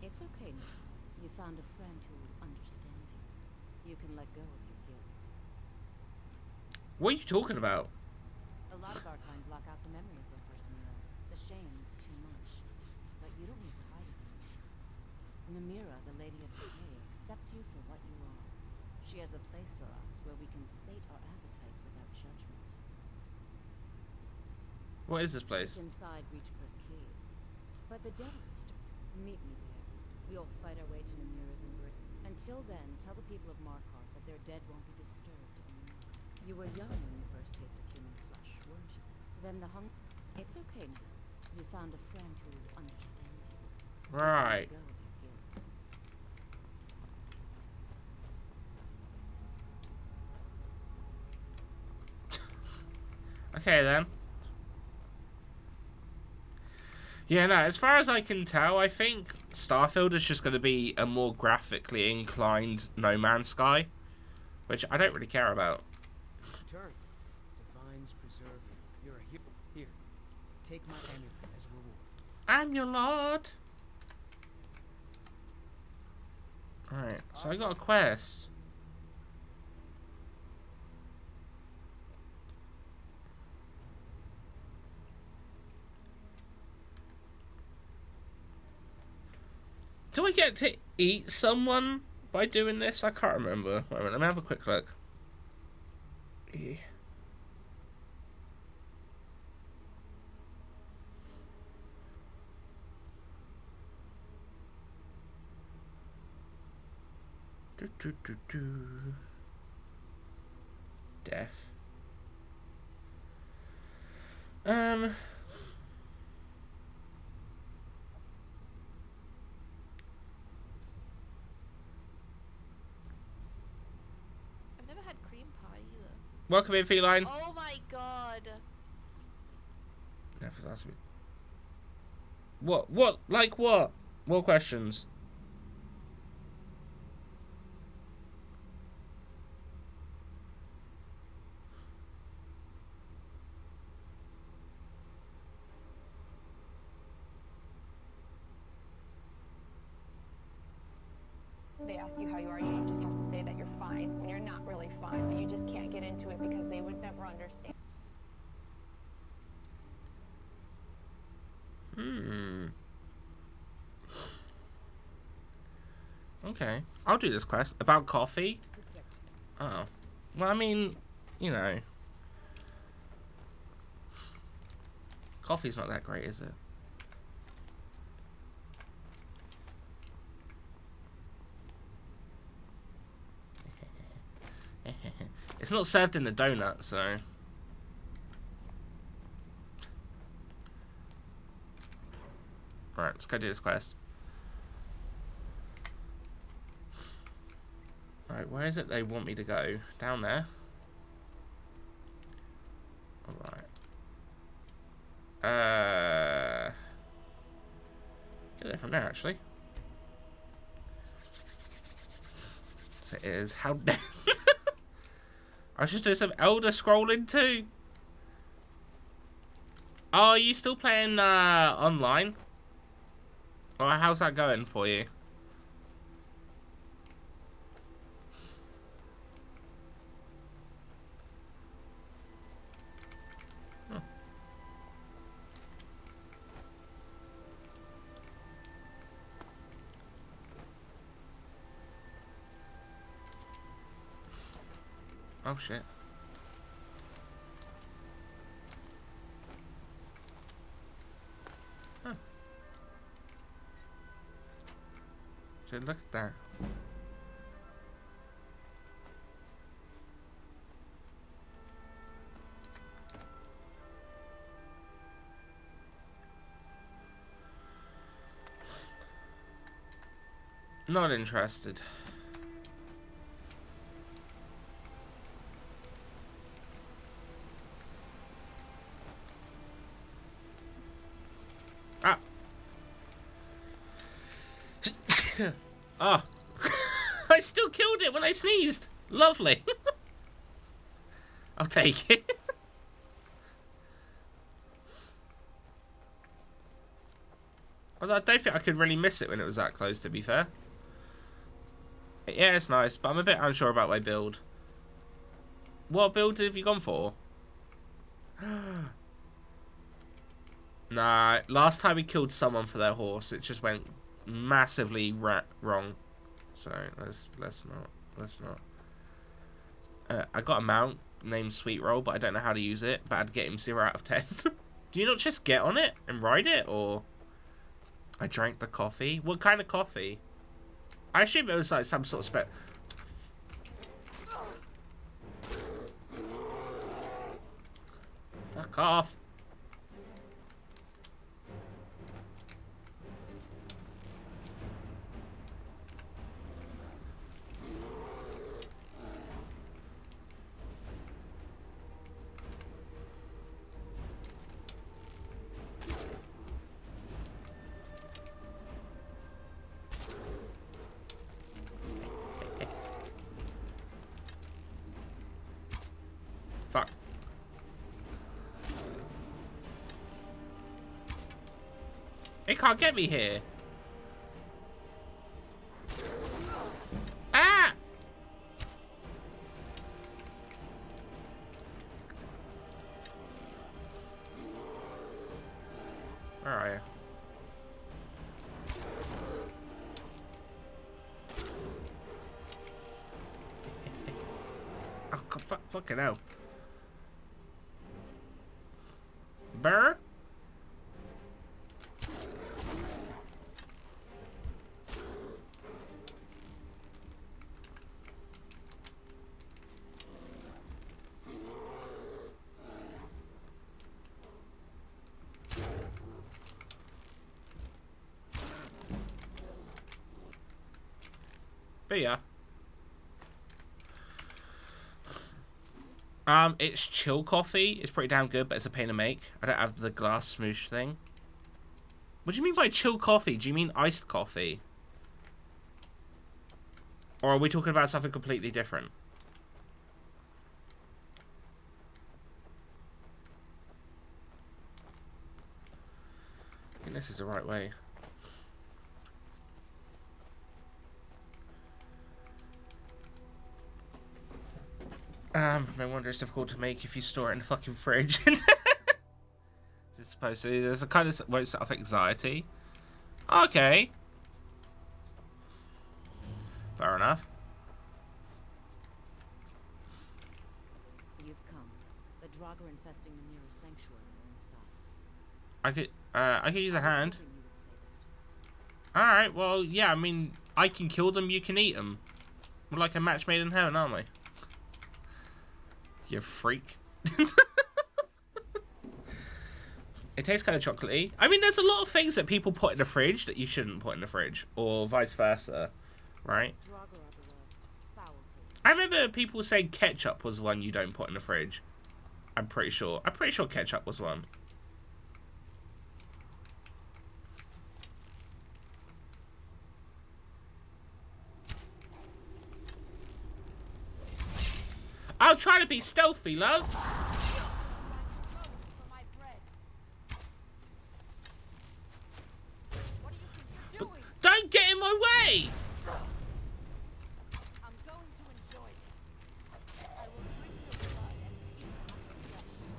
[SPEAKER 11] It's okay now. You found a friend who understands you. You can let go of your guilt.
[SPEAKER 1] What are you talking about?
[SPEAKER 11] A lot of our kind block out the memory of their first meal. The shame is too much. But you don't need to hide it anymore. Namira, the Lady of Decay, accepts you for what you are. She has a place for us where we can sate our appetites without judgment.
[SPEAKER 1] What is this place?
[SPEAKER 11] It's inside Reachcliff Cave. But the dead of meet me there. We all fight our way to Namira's embrace. Until then, tell the people of Markarth that their dead won't be disturbed anymore. You were young when you first tasted human flesh, weren't you? Then the It's okay now. You found a friend who understands you.
[SPEAKER 1] Right.
[SPEAKER 11] Go with your guilt.
[SPEAKER 1] Okay then. Yeah, no, as far as I can tell, I think Starfield is just going to be a more graphically inclined No Man's Sky, which I don't really care about.
[SPEAKER 2] Turn. Divines preserve you. You're a hero. Here. Take my amulet as a reward.
[SPEAKER 1] I'm your lord. Alright, so I got a quest. Do I get to eat someone by doing this? I can't remember. Wait a minute, let me have a quick look. Yeah. Death.
[SPEAKER 12] I've never had cream pie either.
[SPEAKER 1] Welcome in, Feline.
[SPEAKER 12] Oh my god.
[SPEAKER 1] Never asked me. What? Like what? More questions.
[SPEAKER 13] They ask you how you are, you don't just have to say that you're fine when you're not really fine, but you just can't get into it because they would never understand.
[SPEAKER 1] Okay, I'll do this quest. About coffee? Oh. Well, I mean, you know. Coffee's not that great, is it? It's not served in a donut, so... Alright, let's go do this quest. Alright, where is it they want me to go? Down there? Alright. Get there from there, actually. So it is. How dare... I was just doing some Elder Scrolling too. Oh, are you still playing online? Or how's that going for you? Huh. Oh shit. Huh. So look at that. Not interested. Ah. Ah. I still killed it when I sneezed. Lovely. I'll take it. Although I don't think I could really miss it when it was that close, to be fair. Yeah, it's nice, but I'm a bit unsure about my build. What build have you gone for? Nah, last time we killed someone for their horse, it just went massively wrong. So let's not. I got a mount named Sweet Roll, but I don't know how to use it. But I'd get him 0 out of 10. Do you not just get on it and ride it, or? I drank the coffee. What kind of coffee? I assume it was like some sort of Fuck off. Fuck. It can't get me here. Ah! Where are you? Oh, fucking hell. Burr? But yeah. It's chill coffee. It's pretty damn good, but it's a pain to make. I don't have the glass smoosh thing. What do you mean by chill coffee? Do you mean iced coffee? Or are we talking about something completely different? I think this is the right way. No wonder it's difficult to make if you store it in the fucking fridge. Is it supposed to? There's a kind of won't set off anxiety. Okay. Fair enough.
[SPEAKER 11] You've come. The Draugr infesting the nearest sanctuary are inside.
[SPEAKER 1] I could use a hand. Alright, well, yeah, I mean, I can kill them, you can eat them. We're like a match made in heaven, aren't we? You freak. It tastes kind of chocolatey. I mean, there's a lot of things that people put in the fridge that you shouldn't put in the fridge. Or vice versa. Right? I remember people saying ketchup was one you don't put in the fridge. I'm pretty sure ketchup was one. I'll try to be stealthy, love. But don't get in my way.
[SPEAKER 11] I'm going to enjoy this. I will drink your blood and feast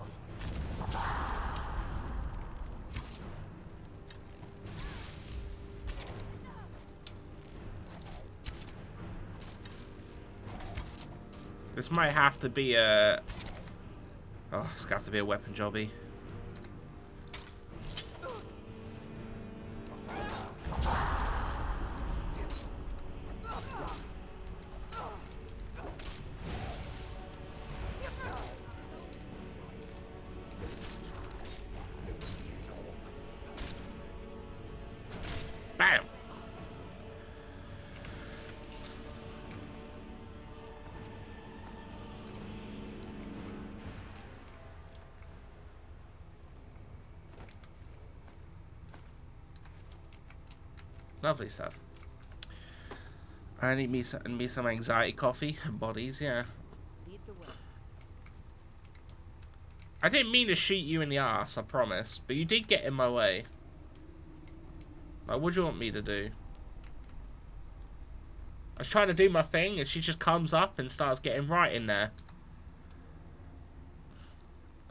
[SPEAKER 11] on your flesh.
[SPEAKER 1] This might have to be a... Oh, it's gonna have to be a weapon jobby. Bam! Lovely stuff. I need me some anxiety coffee and bodies, yeah.
[SPEAKER 11] Lead the way.
[SPEAKER 1] I didn't mean to shoot you in the ass, I promise, but you did get in my way. Like, what do you want me to do? I was trying to do my thing, and she just comes up and starts getting right in there.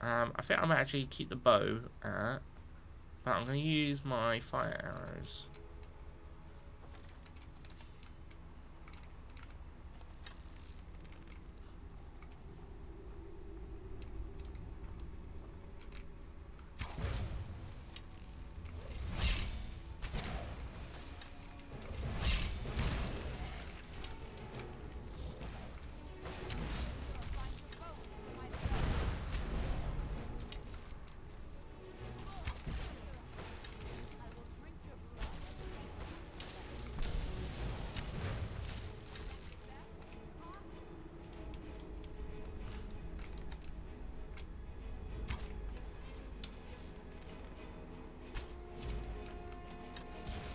[SPEAKER 1] I think I might actually keep the bow, but I'm going to use my fire arrows.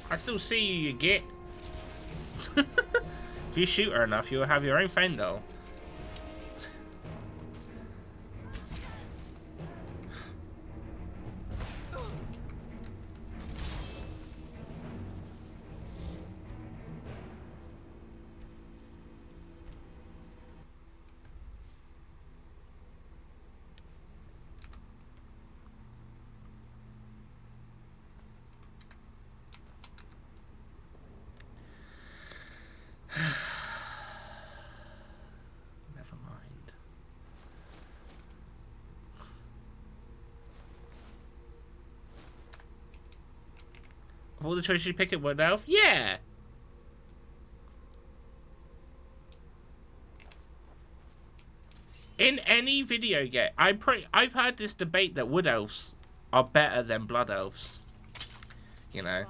[SPEAKER 1] I still see you, you git. If you shoot her enough, you'll have your own fendel. Never mind. Of all the choices you pick at Wood Elf? Yeah! In any video game, I've heard this debate that Wood Elves are better than Blood Elves. You know.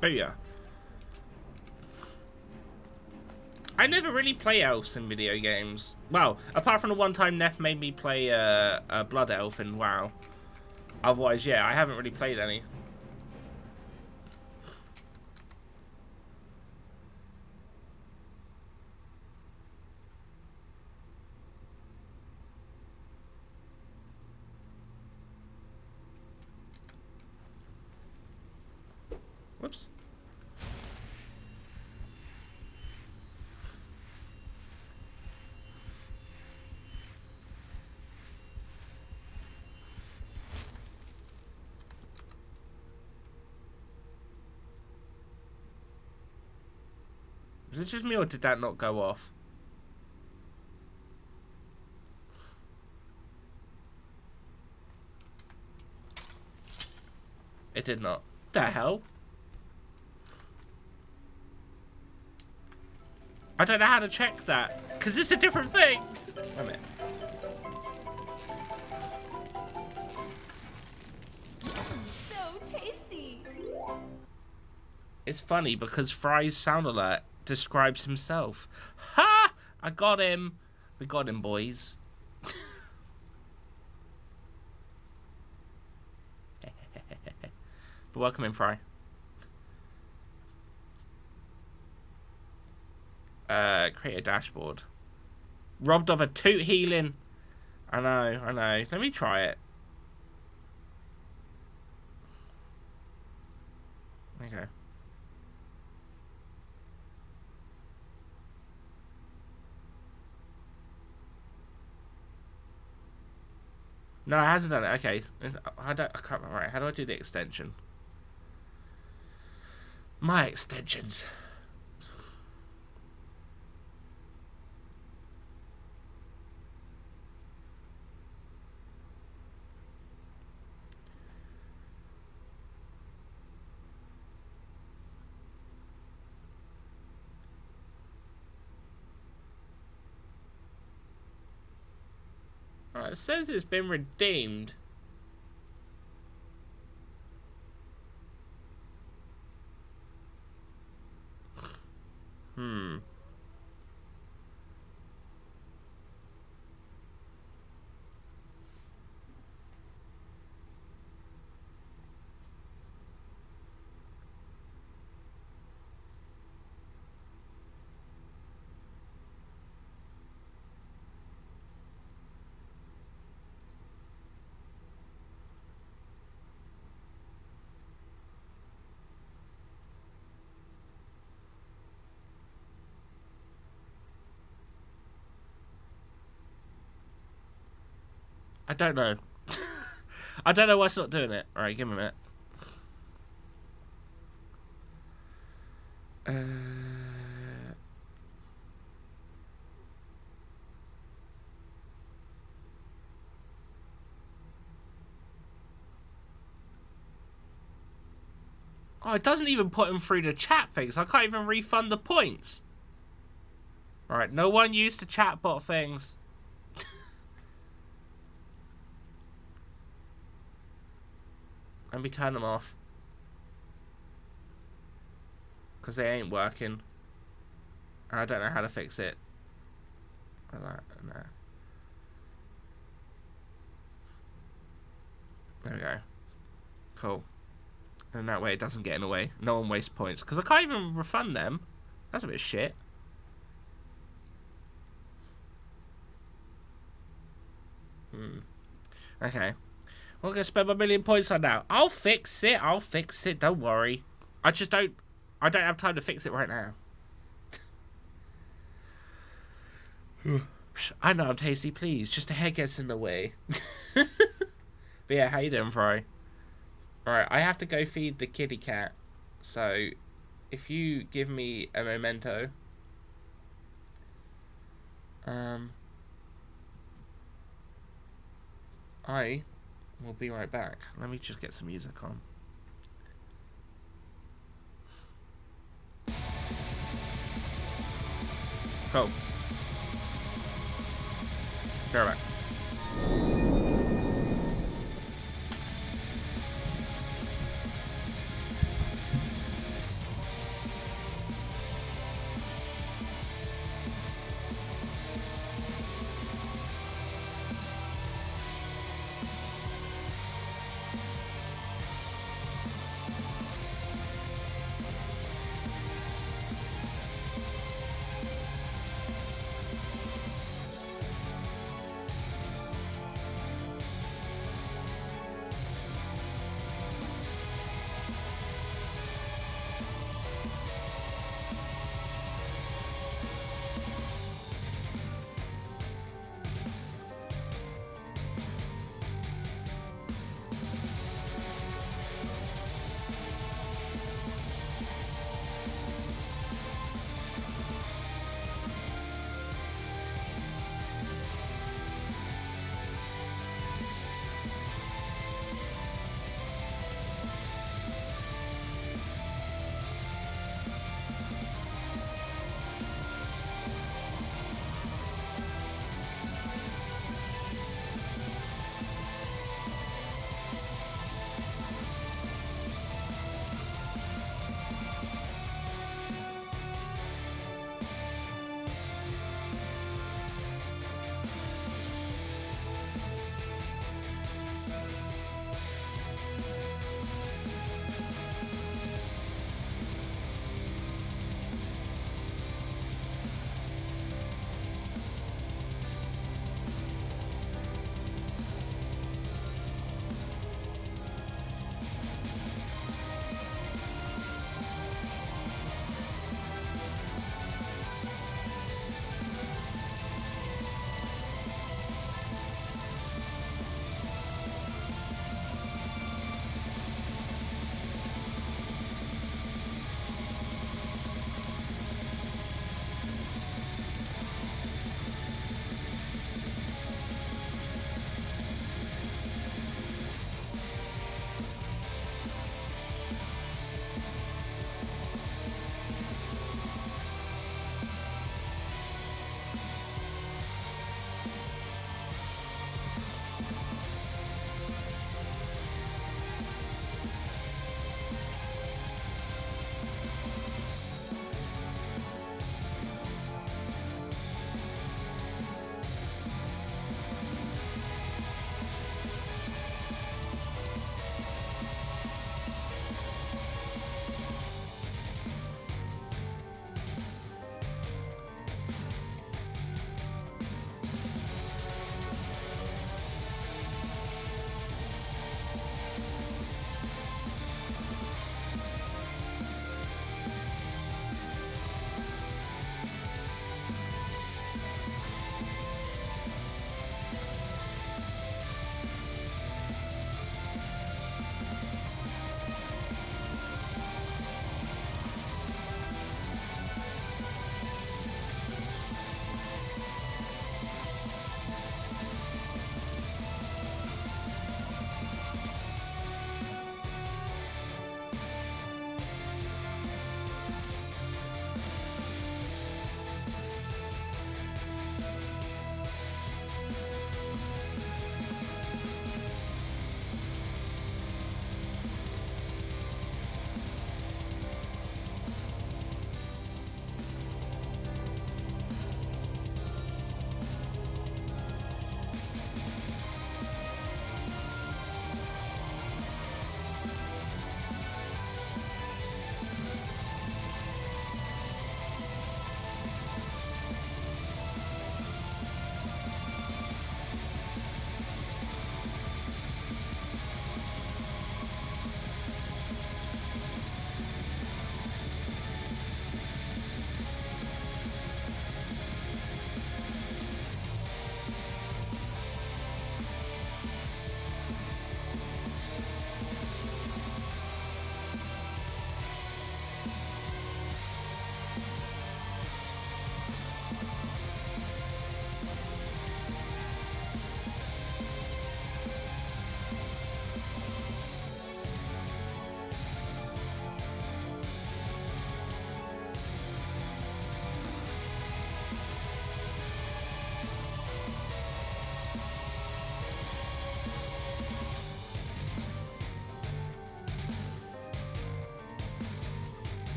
[SPEAKER 1] Booyah. I never really play elves in video games. Well, apart from the one time Neff made me play a Blood Elf in WoW. Otherwise, yeah, I haven't really played any. Whoops. Was it just me or did that not go off? It did not. The hell? I don't know how to check that, because it's a different thing. Wait a minute.
[SPEAKER 12] So tasty.
[SPEAKER 1] It's funny because Fry's sound alert describes himself. Ha! I got him. We got him, boys. But welcome in, Fry. Create a dashboard. Robbed of a toot healing. I know. Let me try it. Okay. No, it hasn't done it. Okay. I can't. Right. How do I do the extension? My extensions. Oh, it says it's been redeemed. I don't know. I don't know why it's not doing it. Alright, give me a minute. Oh, it doesn't even put them through the chat thing, so I can't even refund the points. Alright, no one used the chatbot things. Let me turn them off. Because they ain't working. And I don't know how to fix it. Like that, no. There we go. Cool. And that way it doesn't get in the way. No one wastes points. Because I can't even refund them. That's a bit shit. Okay. I'm going to spend my 1,000,000 points on now. I'll fix it. I'll fix it. Don't worry. I don't have time to fix it right now. I know I'm tasty, please. Just a head gets in the way. But yeah, how you doing, Fry? Alright, I have to go feed the kitty cat. So, if you give me a memento. I will be right back. Let me just get some music on. Cool. Be right back.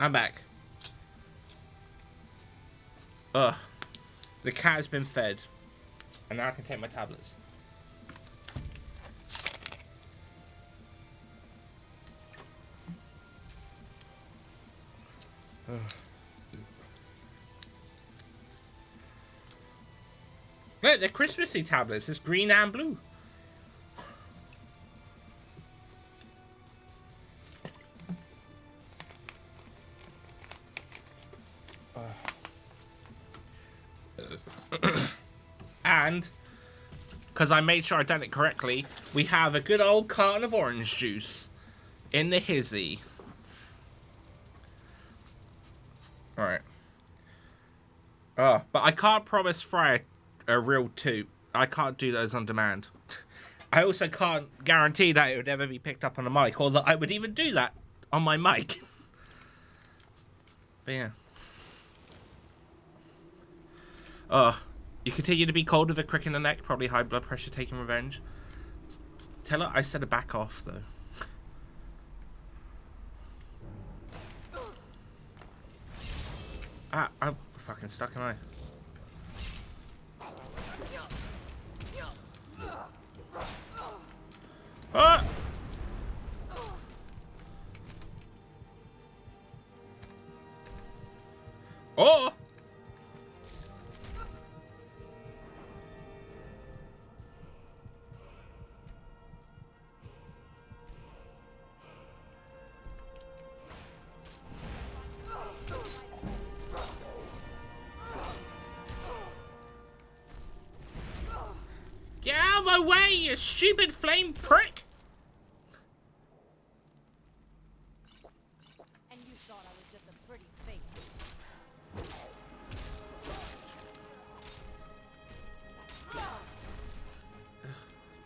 [SPEAKER 1] I'm back. Ugh. The cat has been fed. And now I can take my tablets. Ugh. Look, they're Christmassy tablets. It's green and blue. And, because I made sure I done it correctly, we have a good old carton of orange juice in the hizzy. Alright. Oh, but I can't promise Fry a real toot. I can't do those on demand. I also can't guarantee that it would ever be picked up on a mic, or that I would even do that on my mic. But yeah. Oh, you continue to be cold with a crick in the neck, probably high blood pressure taking revenge. Tell her I said to back off, though. I'm fucking stuck, am I? Ah! Oh! Get out of my way, you stupid flame prick!
[SPEAKER 11] And you thought I was just a pretty face.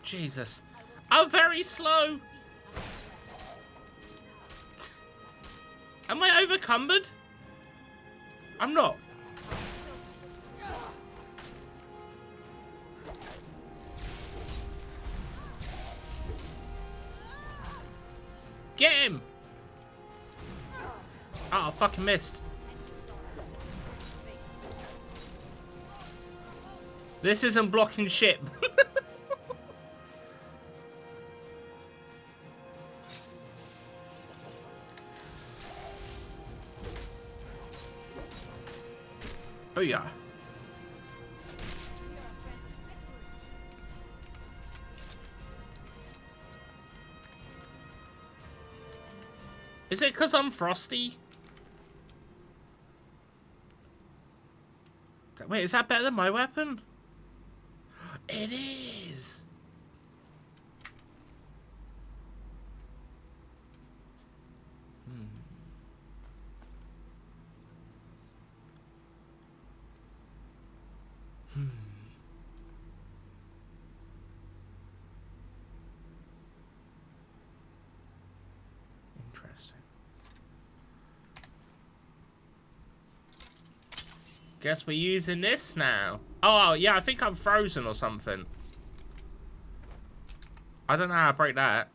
[SPEAKER 1] Jesus. I'm very slow! Am I overcumbered? I'm not. Get him! Oh, I fucking missed. This isn't blocking shit. Oh yeah. Is it because I'm frosty? Wait, is that better than my weapon? It is! Interesting. Guess we're using this now. Oh, yeah, I think I'm frozen or something. I don't know how to break that.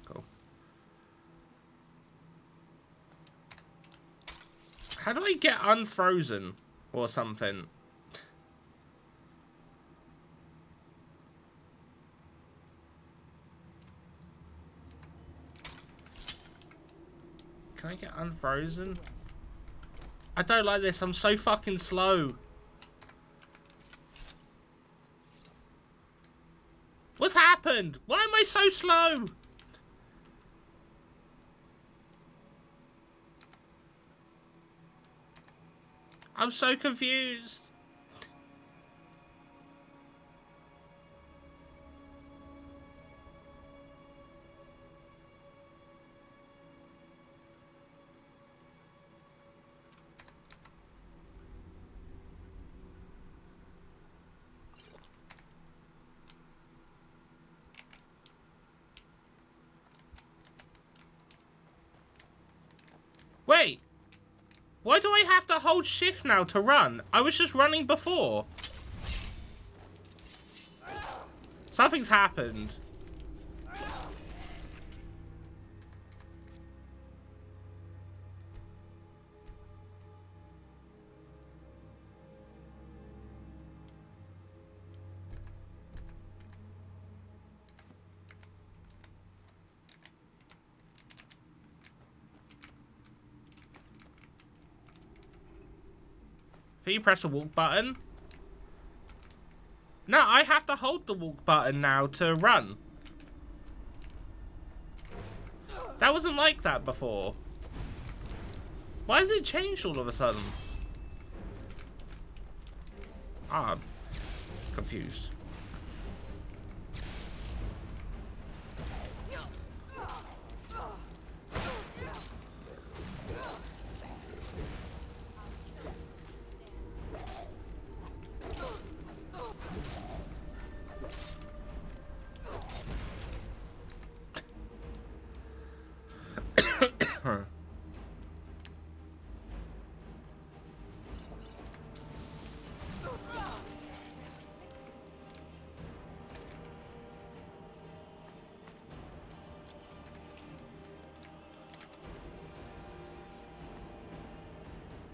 [SPEAKER 1] Cool. How do I get unfrozen or something? Can I get unfrozen? I don't like this. I'm so fucking slow. What's happened? Why am I so slow? I'm so confused. Wait. Why do I have to hold shift now to run? I was just running before. Something's happened. Can you press the walk button? No, I have to hold the walk button now to run. That wasn't like that before. Why has it changed all of a sudden? Ah, I'm confused.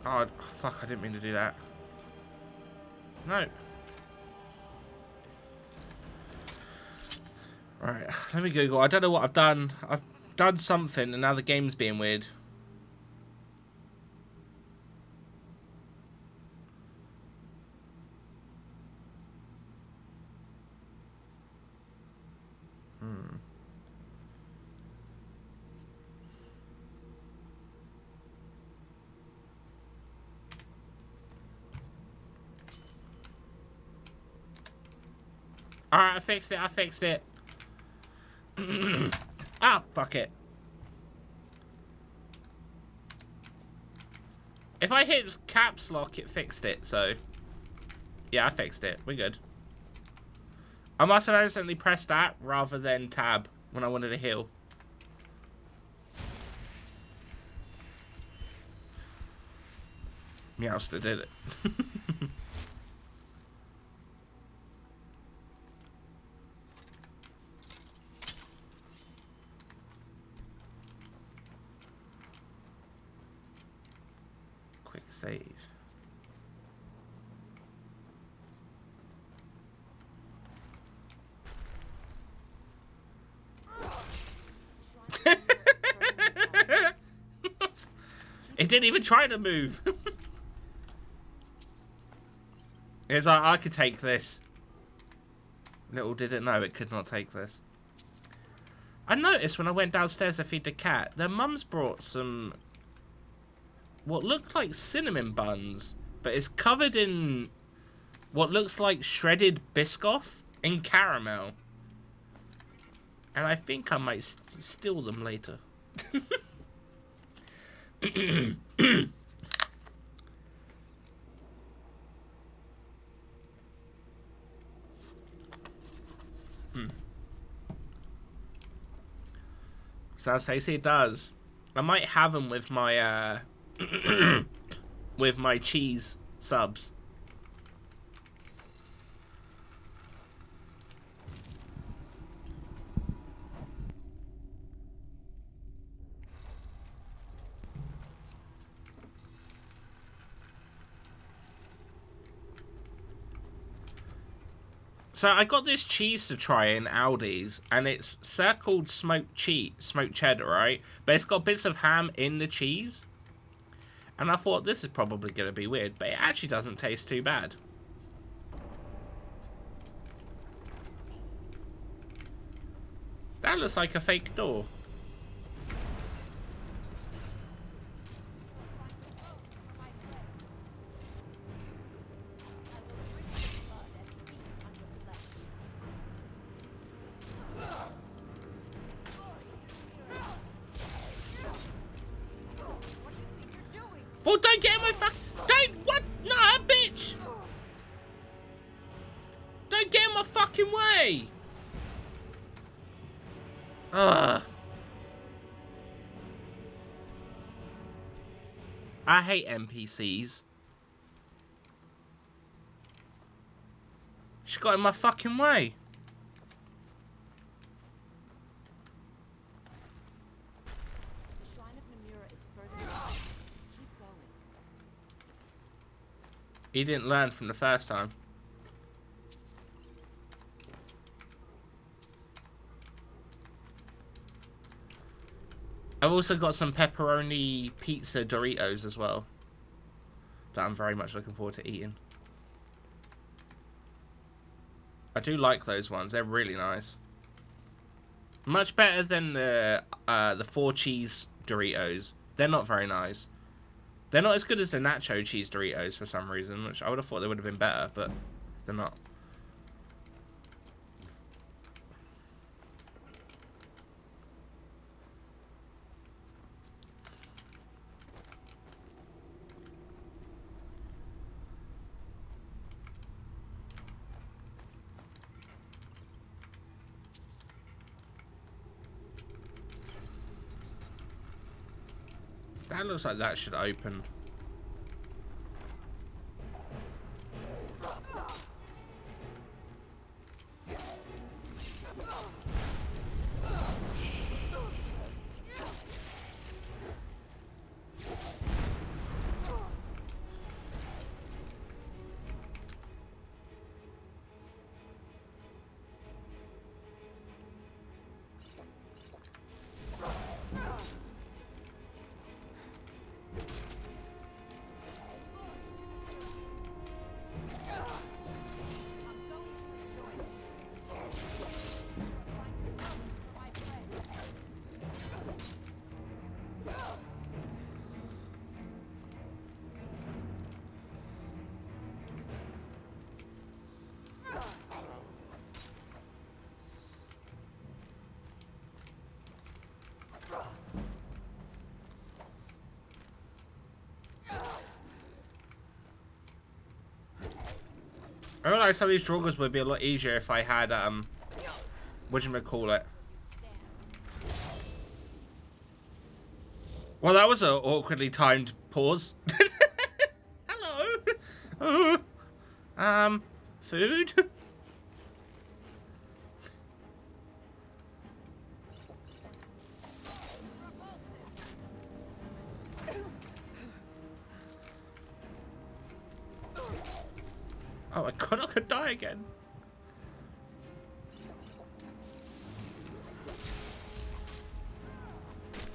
[SPEAKER 1] Oh, fuck, I didn't mean to do that. No. Alright, let me Google. I don't know what I've done. I've done something and now the game's being weird. Alright, I fixed it. I fixed it. Ah, fuck it. If I hit caps lock, it fixed it, so... Yeah, I fixed it. We're good. I must have accidentally pressed that rather than tab when I wanted to heal. Meowster did it. Quick save. It didn't even try to move. It's like, I could take this. Little did it know it could not take this. I noticed when I went downstairs to feed the cat, their mum's brought some... what looked like cinnamon buns, but it's covered in what looks like shredded Biscoff in caramel. And I think I might steal them later. Sounds tasty. It does. I might have them with my with my cheese subs. So I got this cheese to try in Aldi's, and it's circled smoked cheddar, right? But it's got bits of ham in the cheese. And I thought this is probably going to be weird, but it actually doesn't taste too bad. That looks like a fake door. Well, don't get in my don't, what? No, bitch! Don't get in my fucking way! Ugh. I hate NPCs. She got in my fucking way.
[SPEAKER 11] The Shrine of Namira is further away. Keep going.
[SPEAKER 1] He didn't learn from the first time. I've also got some pepperoni pizza Doritos as well that I'm very much looking forward to eating. I do like those ones. They're really nice. Much better than the 4 cheese Doritos. They're not very nice. They're not as good as the nacho cheese Doritos for some reason, which I would have thought they would have been better, but they're not. That looks like that should open. I realize some of these struggles would be a lot easier if I had, whatchamacallit. Well, that was an awkwardly timed pause. Hello? Food? Oh my god, I could die again.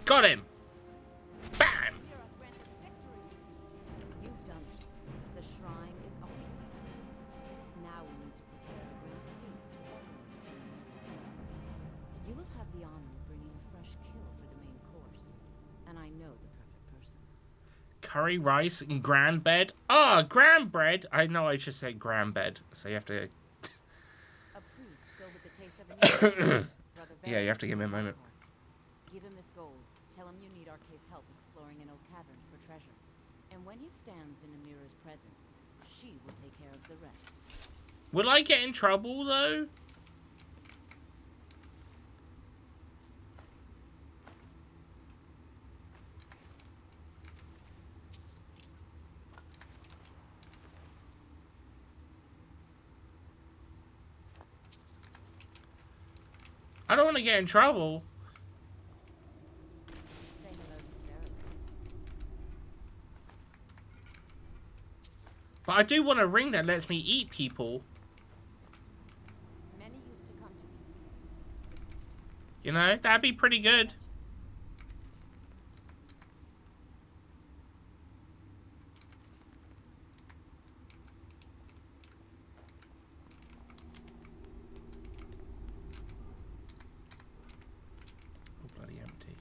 [SPEAKER 1] Got him! Bam!
[SPEAKER 11] You've done it. The shrine is ours. Now we need to prepare a great feast to welcome you to Namira's kingdom. You will have the honor of bringing a fresh kill for the main course, and I know the perfect person.
[SPEAKER 1] Curry rice and grand bed. Ah, grand bread. I know I just said grand bed, so you have to.
[SPEAKER 11] A priest filled with the taste of a
[SPEAKER 1] Yeah, you have to give me a moment.
[SPEAKER 11] Give him this gold. Tell him you need Arcae's help exploring an old cavern for treasure. And when he stands in Amira's presence, she will take care of the rest.
[SPEAKER 1] Will I get in trouble though? I don't want to get in trouble.
[SPEAKER 11] Say hello to Derek.
[SPEAKER 1] But I do want a ring that lets me eat people.
[SPEAKER 11] Many used to come to these caves.
[SPEAKER 1] You know, that'd be pretty good. Bloody empty.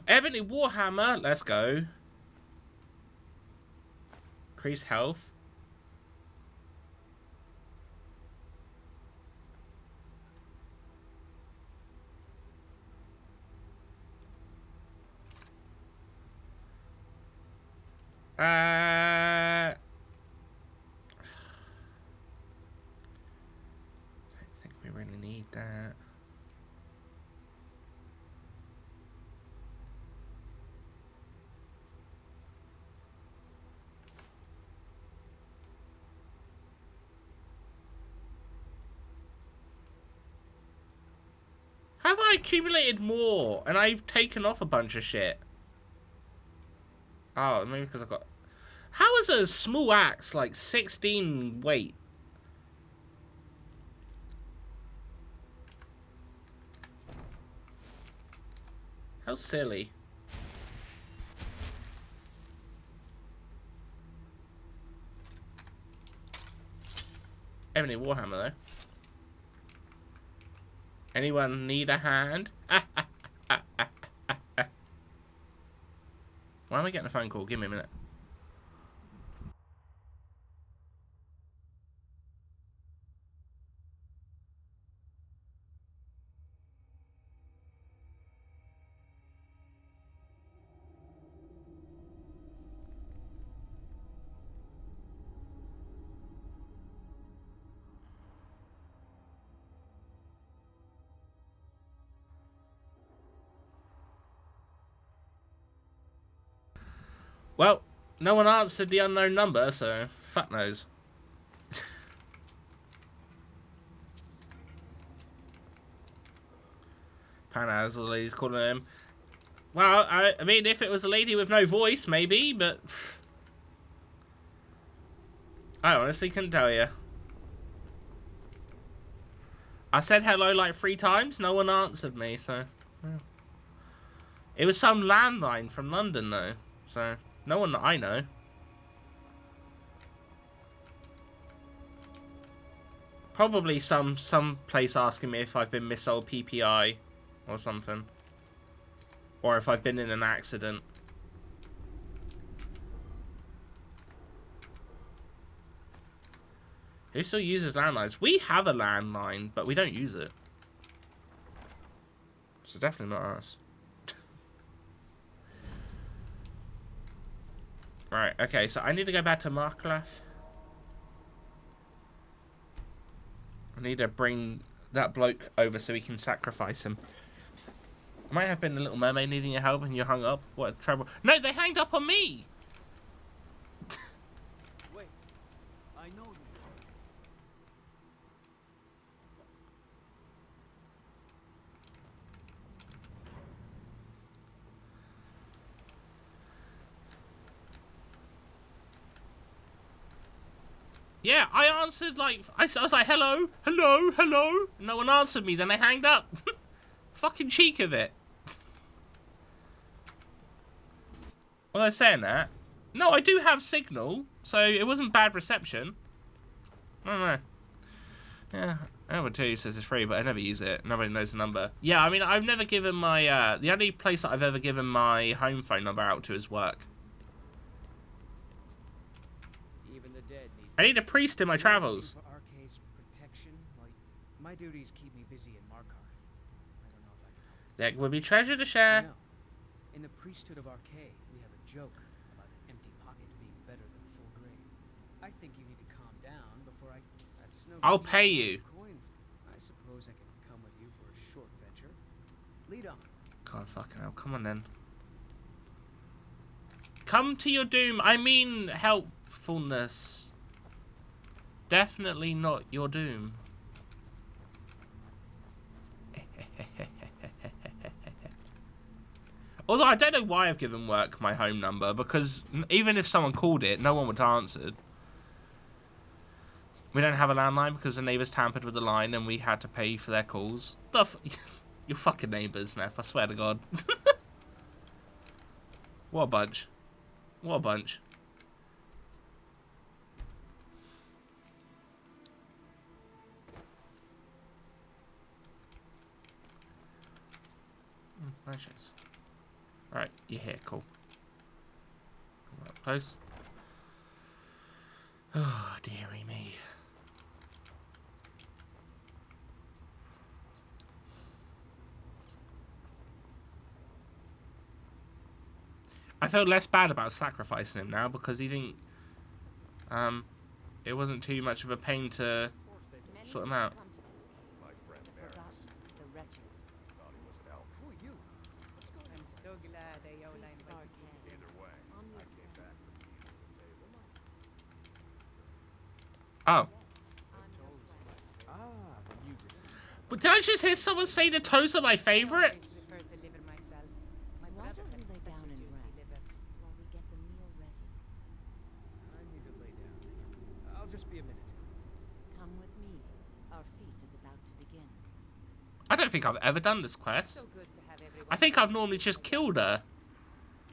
[SPEAKER 1] Ebony Warhammer, let's go. Increase health. I don't think we really need that. Have I accumulated more? And I've taken off a bunch of shit. Oh, maybe because I've got... How is a small axe like 16 weight? How silly. Ebony Warhammer though. Anyone need a hand? Why am I getting a phone call? Give me a minute. Well, no one answered the unknown number, so fuck knows. Panaz, all the ladies calling him. Well, I mean, if it was a lady with no voice, maybe, but... I honestly couldn't tell you. I said hello like 3 times, no one answered me, so... Yeah. It was some landline from London, though, so... No one that I know. Probably some place asking me if I've been missold PPI or something. Or if I've been in an accident. Who still uses landlines? We have a landline, but we don't use it. So definitely not us. Right, okay, so I need to go back to Marklath. I need to bring that bloke over so we can sacrifice him. Might have been the Little Mermaid needing your help and you hung up. What a trouble. No, they hanged up on me!
[SPEAKER 4] Wait, I know you.
[SPEAKER 1] Yeah, I answered like... I was like, hello, hello, hello. No one answered me, then they hanged up. Fucking cheek of it. Was I saying that? No, I do have signal, so it wasn't bad reception. I don't know. Yeah, Edward 2 says it's free, but I never use it. Nobody knows the number. Yeah, I mean, I've never given my... the only place that I've ever given my home phone number out to is work.
[SPEAKER 2] Even the dead need...
[SPEAKER 1] I need a priest in my travels.
[SPEAKER 2] For Arcade's protection, like, my duties keep me busy in Markarth. I don't know if I can help.
[SPEAKER 1] There will be treasure to share.
[SPEAKER 2] No. In the priesthood of Arcade, we have a joke about an empty pocket being better than a full grave. I think you need to calm down before I... That's no...
[SPEAKER 1] I'll pay you.
[SPEAKER 2] I suppose I can come with you for a short venture. Lead on.
[SPEAKER 1] God fucking hell, come on then. Come to your doom. I mean helpfulness. Definitely not your doom. Although I don't know why I've given work my home number, because even if someone called it, no one would have answered. We don't have a landline because the neighbours tampered with the line and we had to pay for their calls. Your fucking neighbours, Neff, I swear to God. What a bunch. What a bunch. Nice. Alright, you're here, cool. Come up close. Oh, dearie me. I feel less bad about sacrificing him now because he didn't... it wasn't too much of a pain to sort him out.
[SPEAKER 6] My friend Maris. Thought he was an elk.
[SPEAKER 2] Who are you? What's going on?
[SPEAKER 5] I'm so glad Ayola invited me.
[SPEAKER 6] Either way, I came back with the meat on the table.
[SPEAKER 1] Oh.
[SPEAKER 6] Ah, then you did.
[SPEAKER 1] But did I just hear someone say the toes are my favorite?
[SPEAKER 5] I always prefer the liver myself. My
[SPEAKER 11] Why
[SPEAKER 5] brother
[SPEAKER 11] don't we
[SPEAKER 5] had
[SPEAKER 11] lay
[SPEAKER 5] such
[SPEAKER 11] down
[SPEAKER 5] a
[SPEAKER 11] and
[SPEAKER 5] juicy
[SPEAKER 11] rest
[SPEAKER 5] liver.
[SPEAKER 11] while we get the meal ready?
[SPEAKER 2] I need to lay down. I'll just be a minute.
[SPEAKER 11] Come with me. Our feast is about to begin.
[SPEAKER 1] I don't think I've ever done this quest.
[SPEAKER 5] So good to have everyone.
[SPEAKER 1] I think I've normally just killed her.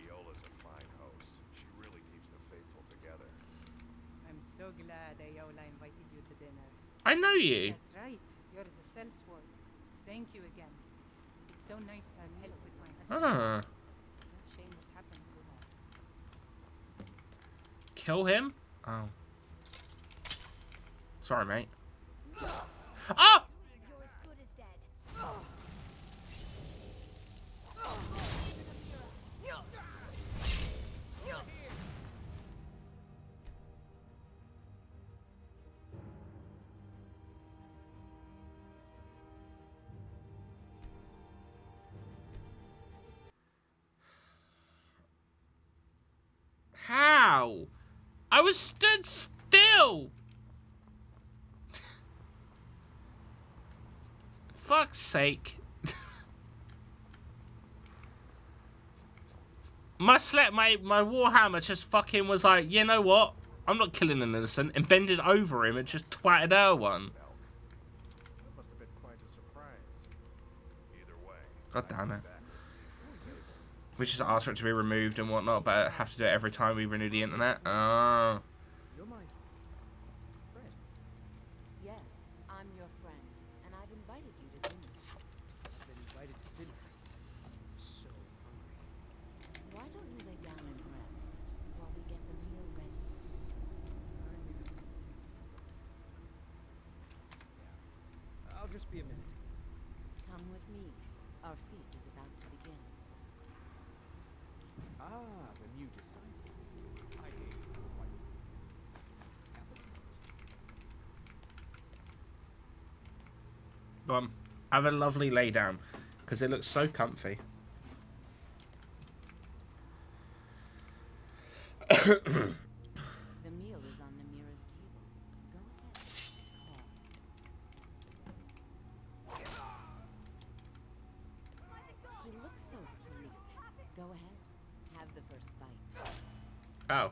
[SPEAKER 6] Iola's a fine host. She really keeps the faithful together.
[SPEAKER 5] I'm so glad Ayola invited you to dinner.
[SPEAKER 1] I know you.
[SPEAKER 5] That's right. You're the sellsword. Thank you again. It's so nice to have help with my husband.
[SPEAKER 1] Ah.
[SPEAKER 5] No shame what happened to her.
[SPEAKER 1] Kill him? Oh. Sorry, mate. Ah!
[SPEAKER 12] You're as good as dead.
[SPEAKER 1] How? I was stood still. Fuck's sake. my Warhammer just fucking was like, you know what? I'm not killing an innocent, and bended over him and just twatted her one.
[SPEAKER 6] That must have been quite a surprise. Either way.
[SPEAKER 1] God damn it. We just asked for it to be removed and whatnot, but have to do it every time we renew the internet. Oh.
[SPEAKER 2] You're my friend.
[SPEAKER 11] Yes, I'm your friend, and I've invited you to dinner.
[SPEAKER 2] I've been invited to dinner. I'm so hungry.
[SPEAKER 11] Why don't you lay down and rest while we get the meal ready?
[SPEAKER 2] I need to... Yeah. I'll just be a minute.
[SPEAKER 11] Come with me. Our feast is about to begin.
[SPEAKER 2] Ah, the new disciple. I hate quite
[SPEAKER 1] Go on. Have a lovely lay down, because it looks so comfy.
[SPEAKER 11] The meal is on Namira's table. Go ahead. He looks so sweet. Go ahead. Have the first bite.
[SPEAKER 1] Oh.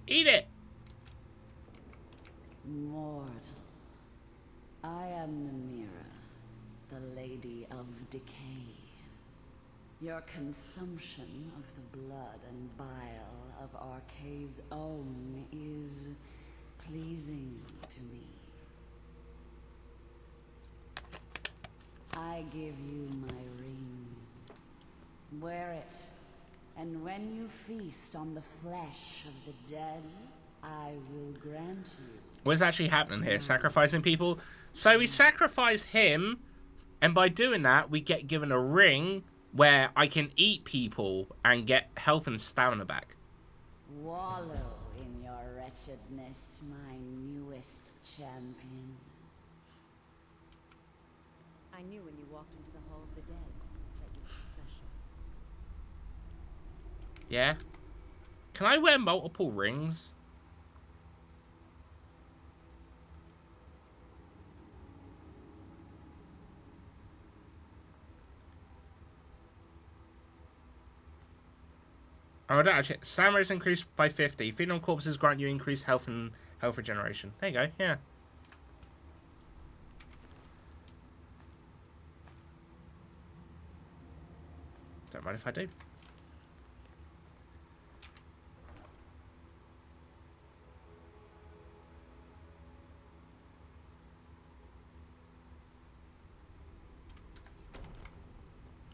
[SPEAKER 1] Eat it!
[SPEAKER 14] Mortal, I am Namira, the Lady of Decay. Your consumption of the blood and bile of Arkay's own is pleasing to me. I give you my ring. Wear it, and when you feast on the flesh of the dead, I will grant you.
[SPEAKER 1] What's actually happening here? Sacrificing people? So we sacrifice him, and by doing that, we get given a ring where I can eat people and get health and stamina back.
[SPEAKER 14] Wallow in your wretchedness, my newest champion.
[SPEAKER 11] I knew when you walked into the Hall of the Dead that you were special.
[SPEAKER 1] Yeah? Can I wear multiple rings? Oh, I don't actually. Stamina is increased by 50. Feeding on corpses grant you increased health and health regeneration. There you go, yeah. Don't mind if I do.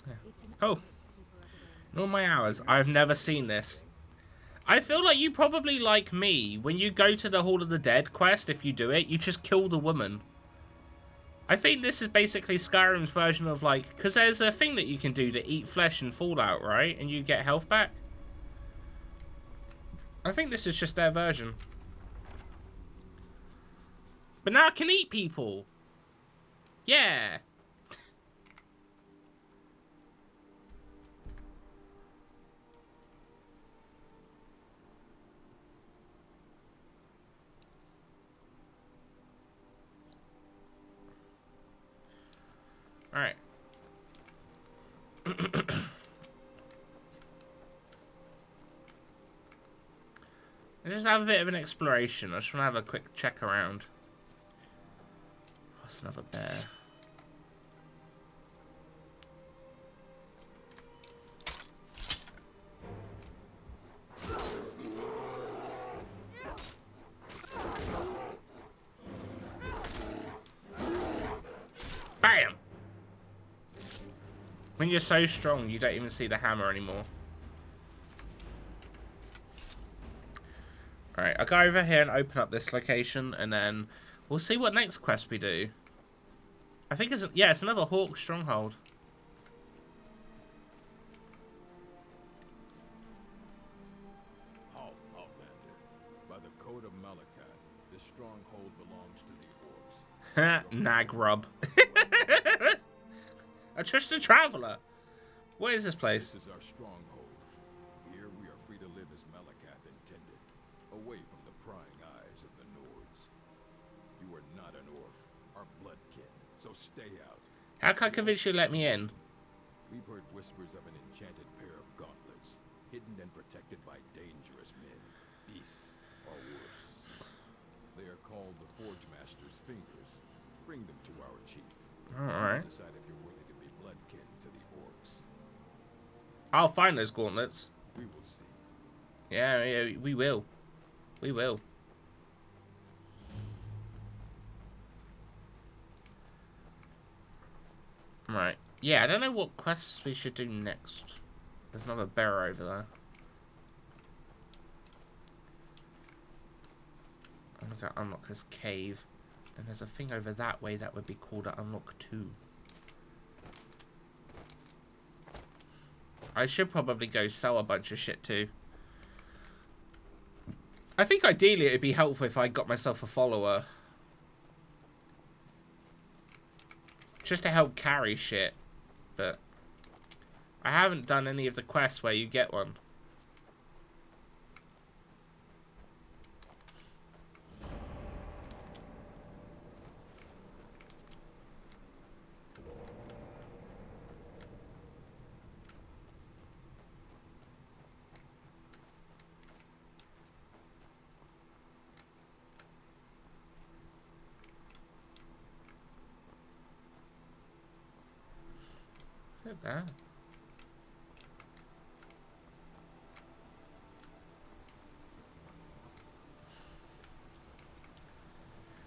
[SPEAKER 1] Yeah. Cool. In all my hours, I've never seen this. I feel like you probably like me. When you go to the Hall of the Dead quest, if you do it, you just kill the woman. I think this is basically Skyrim's version of like... Because there's a thing that you can do to eat flesh in Fallout, right? And you get health back. I think this is just their version. But now I can eat people. Yeah. Alright. Let's just have a bit of an exploration. I just want to have a quick check around. What's another bear? Bam! When you're so strong, you don't even see the hammer anymore. Alright, I'll go over here and open up this location, and then we'll see what next quest we do. I think it's... yeah, it's another Hawk stronghold.
[SPEAKER 9] Outlander. By the code of Malakath, this stronghold belongs to the orcs.
[SPEAKER 1] Nagrub. A trusted traveler. What is this place?
[SPEAKER 9] This is our stronghold. Here we are free to live as Malakath intended, away from the prying eyes of the Nords. You are not an orc, our bloodkin, so stay out.
[SPEAKER 1] How can I convince you to let me in?
[SPEAKER 9] We've heard whispers of an enchanted pair of gauntlets, hidden and protected by dangerous men, beasts, or worse. They are called the Forge Master's Fingers. Bring them to our chief.
[SPEAKER 1] Alright.
[SPEAKER 9] Decide if you're worthy to be bloodkin to the orcs.
[SPEAKER 1] I'll find those gauntlets.
[SPEAKER 9] We will see.
[SPEAKER 1] Yeah, we will. We will. Right. Yeah, I don't know what quests we should do next. There's another bear over there. I'm gonna go unlock this cave. And there's a thing over that way that would be called an unlock 2. I should probably go sell a bunch of shit too. I think ideally it would be helpful if I got myself a follower. Just to help carry shit. But I haven't done any of the quests where you get one. Look at that.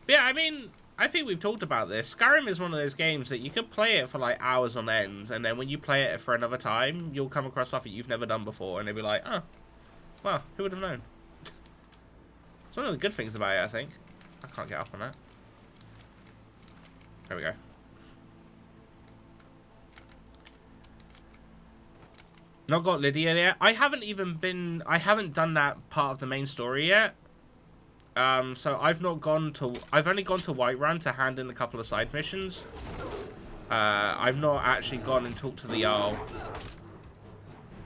[SPEAKER 1] But yeah, I mean, I think we've talked about this. Skyrim is one of those games that you could play it for like hours on end, and then when you play it for another time, you'll come across stuff that you've never done before, and you'll be like, oh, well, who would have known? It's one of the good things about it, I think. I can't get up on that. There we go. Not got Lydia yet. I haven't done that part of the main story yet. So I've only gone to Whiterun to hand in a couple of side missions. I've not actually gone and talked to the Jarl.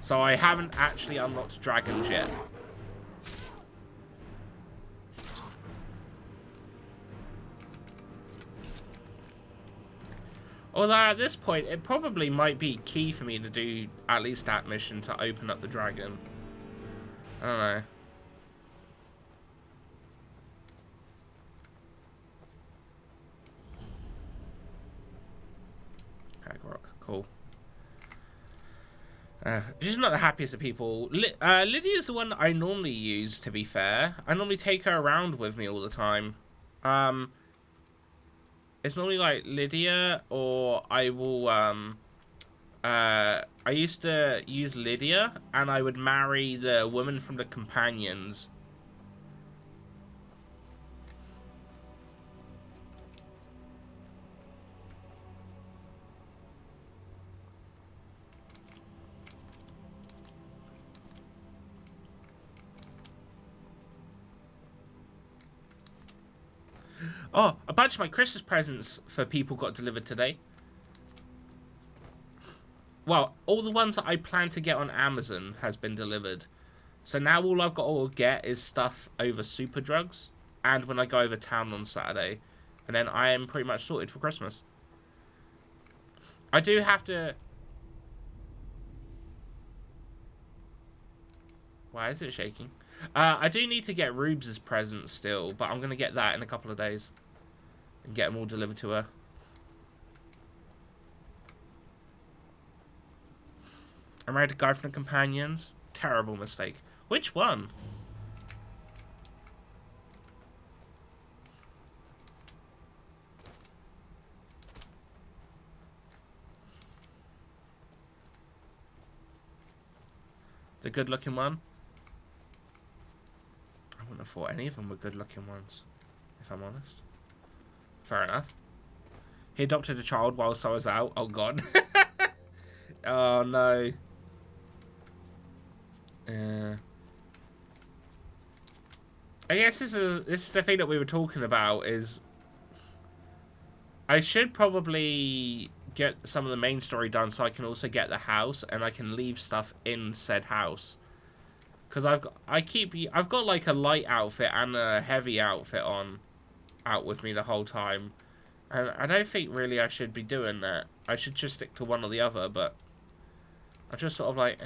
[SPEAKER 1] So I haven't actually unlocked dragons yet. Although at this point, it probably might be key for me to do at least that mission to open up the dragon. I don't know. Hagrock, cool. She's not the happiest of people. Lydia's the one that I normally use, to be fair. I normally take her around with me all the time. It's normally like Lydia, or I will, I used to use Lydia, and I would marry the woman from the Companions. Oh, a bunch of my Christmas presents for people got delivered today. Well, all the ones that I plan to get on Amazon has been delivered. So now all I've got to get is stuff over Super Drugs and when I go over town on Saturday. And then I am pretty much sorted for Christmas. I do have to... Why is it shaking? I do need to get Rubes' present still, but I'm going to get that in a couple of days. And get them all delivered to her. I married a guy from the Companions. Terrible mistake. Which one? The good-looking one? I wouldn't have thought any of them were good-looking ones, if I'm honest. Fair enough. He adopted a child whilst I was out. Oh, God. Oh, no. I guess this is the thing that we were talking about, is I should probably get some of the main story done so I can also get the house and I can leave stuff in said house. Because I've got like a light outfit and a heavy outfit out with me the whole time. And I don't think really I should be doing that. I should just stick to one or the other, but I'm just sort of like,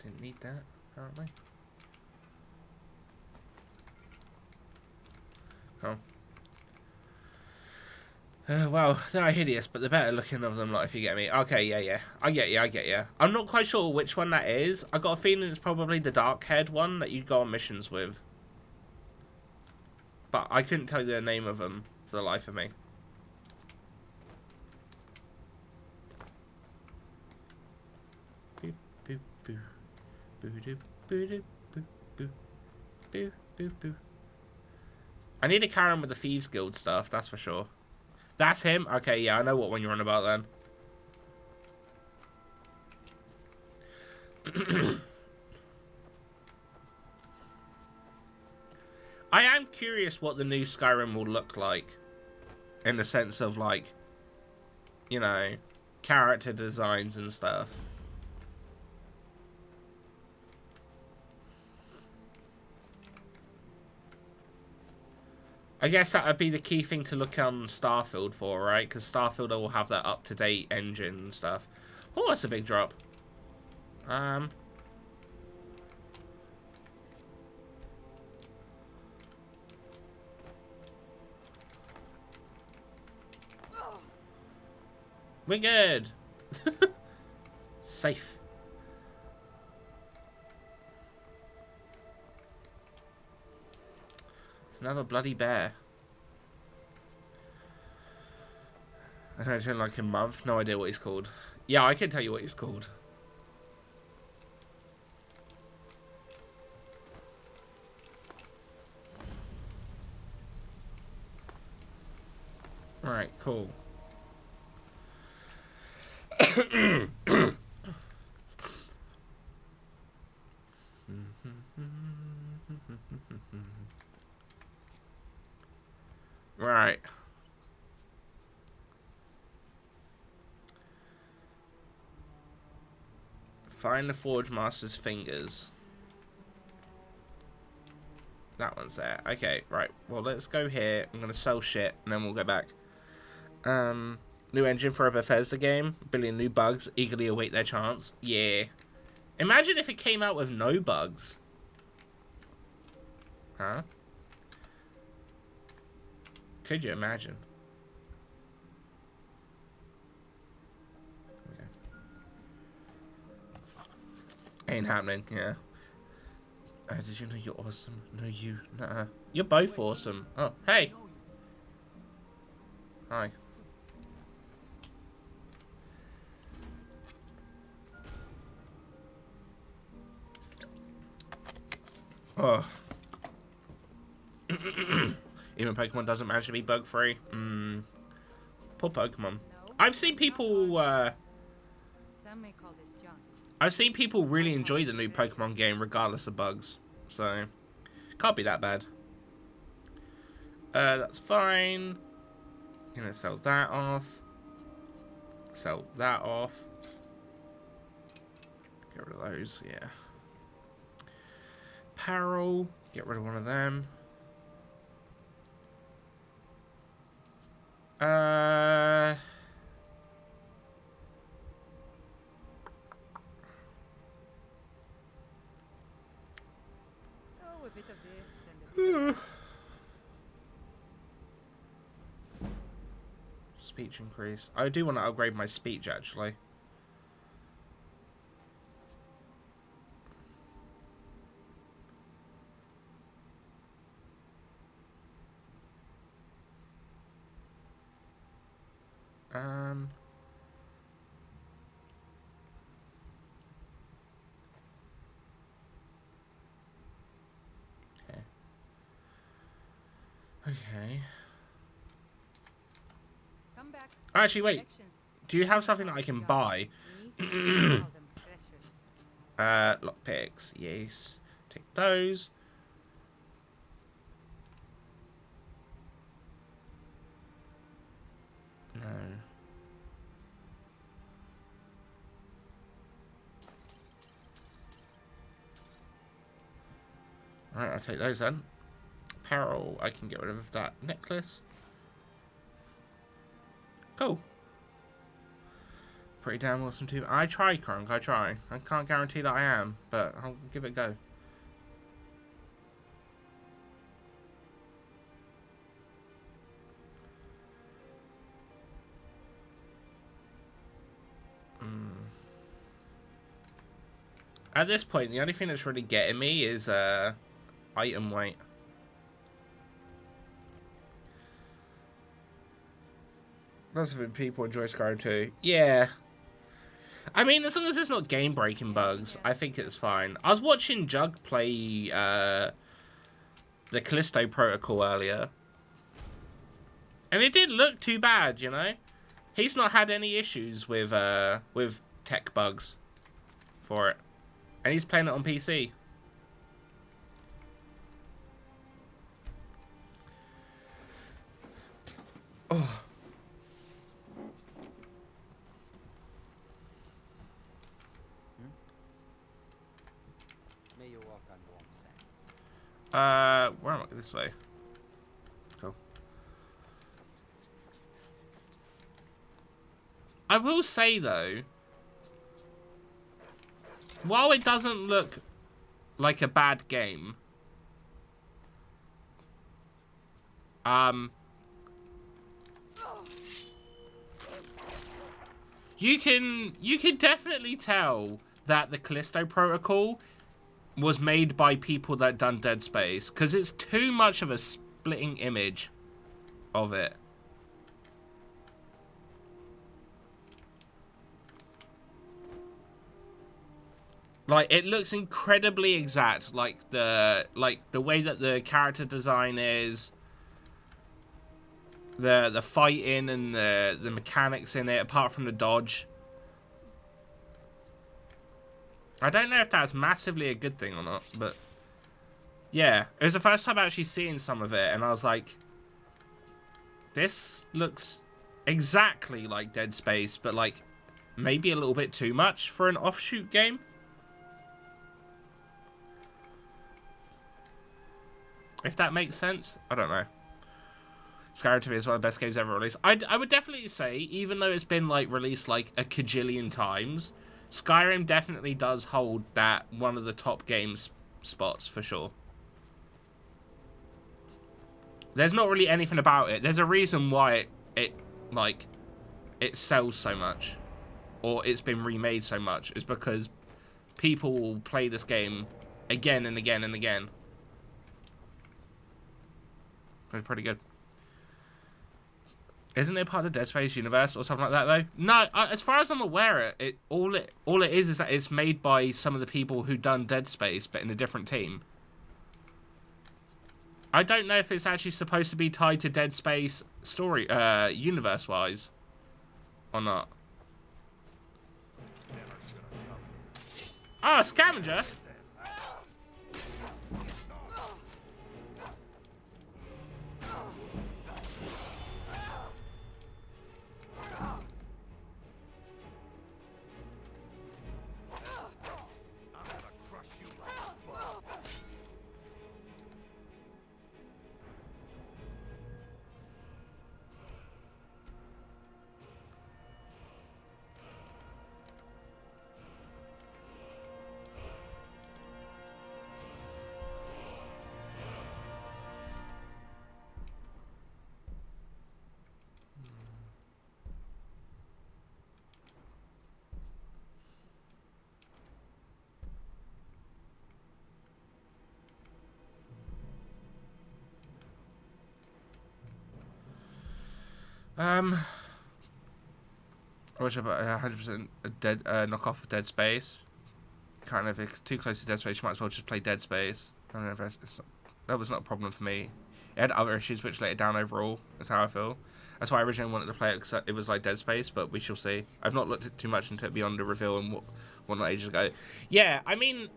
[SPEAKER 1] Didn't need that, apparently. Oh. Well, they're hideous, but the better looking of them, like, if you get me. Okay, yeah. I get you. I'm not quite sure which one that is. I got a feeling it's probably the dark-haired one that you go on missions with. But I couldn't tell you the name of them for the life of me. Boop, boop, boo. Boo, doo, boo, doo, boo, boo. Boo, boo, boo. I need to carry on with the Thieves Guild stuff, that's for sure. That's him? Okay, yeah, I know what one you're on about then. I am curious what the new Skyrim will look like. In the sense of, like, you know, character designs and stuff. I guess that would be the key thing to look on Starfield for, right? Because Starfield will have that up-to-date engine and stuff. Oh, that's a big drop. We're good. Safe. It's another bloody bear. I don't know, like a month. No idea what he's called. Yeah, I can tell you what he's called. Right, cool. Right. Find the Forge Master's fingers. That one's there. Okay, right. Well, let's go here. I'm going to sell shit, and then we'll go back. New engine for a Bethesda game. A billion new bugs. Eagerly await their chance. Yeah. Imagine if it came out with no bugs. Huh? Could you imagine? Okay. Ain't happening, yeah. Did you know you're awesome? No, you. Nuh-uh. You're both awesome. Oh, hey. Hi. Oh. Even Pokemon doesn't manage to be bug-free. Poor Pokemon. I've seen people,
[SPEAKER 5] Some may call this junk.
[SPEAKER 1] I've seen people really enjoy the new Pokemon game regardless of bugs. So, can't be that bad. That's fine. Gonna sell that off. Sell that off. Get rid of those, yeah. Apparel. Get rid of one of them.
[SPEAKER 5] Oh, a bit of this and a bit of that.
[SPEAKER 1] Speech increase. I do want to upgrade my speech, actually. Okay. Okay.
[SPEAKER 5] Come back.
[SPEAKER 1] Actually, wait.
[SPEAKER 5] Selection.
[SPEAKER 1] Do you have something that I can buy?
[SPEAKER 5] All them precious.
[SPEAKER 1] Lockpicks. Yes. Take those. No. Alright, I'll take those then. Apparel, I can get rid of that necklace. Cool. Pretty damn awesome too. I try, Crunk, I try. I can't guarantee that I am, but I'll give it a go. At this point, the only thing that's really getting me is item weight. Lots of people enjoy Skyrim too. Yeah. I mean, as long as it's not game-breaking bugs, I think it's fine. I was watching Jug play the Callisto Protocol earlier. And it didn't look too bad, you know? He's not had any issues with tech bugs for it. And he's playing it on PC. Oh.
[SPEAKER 2] May you walk on warm sands.
[SPEAKER 1] Where am I? This way. Cool. I will say though, while it doesn't look like a bad game, you can definitely tell that the Callisto Protocol was made by people that done Dead Space, because it's too much of a splitting image of it. Like, it looks incredibly exact, like the way that the character design is, the fighting and the mechanics in it, apart from the dodge. I don't know if that's massively a good thing or not, but yeah, it was the first time actually seeing some of it, and I was like, this looks exactly like Dead Space, but like maybe a little bit too much for an offshoot game. If that makes sense, I don't know. Skyrim to me is one of the best games ever released. I would definitely say, even though it's been like released like a cajillion times, Skyrim definitely does hold that one of the top games spots for sure. There's not really anything about it. There's a reason why it sells so much, or it's been remade so much. It's because people will play this game again and again and again. It's pretty good. Isn't it part of the Dead Space universe or something like that though? No, as far as I'm aware, all it is that it's made by some of the people who done Dead Space, but in a different team. I don't know if it's actually supposed to be tied to Dead Space story, universe-wise, or not. Ah, scavenger. I wish about 100% a dead knockoff of Dead Space. Kind of, if it's too close to Dead Space, you might as well just play Dead Space. I don't know if that was not a problem for me. It had other issues which let it down overall, is how I feel. That's why I originally wanted to play it, because it was like Dead Space, but we shall see. I've not looked too much into it beyond the reveal and whatnot ages ago. Yeah, I mean,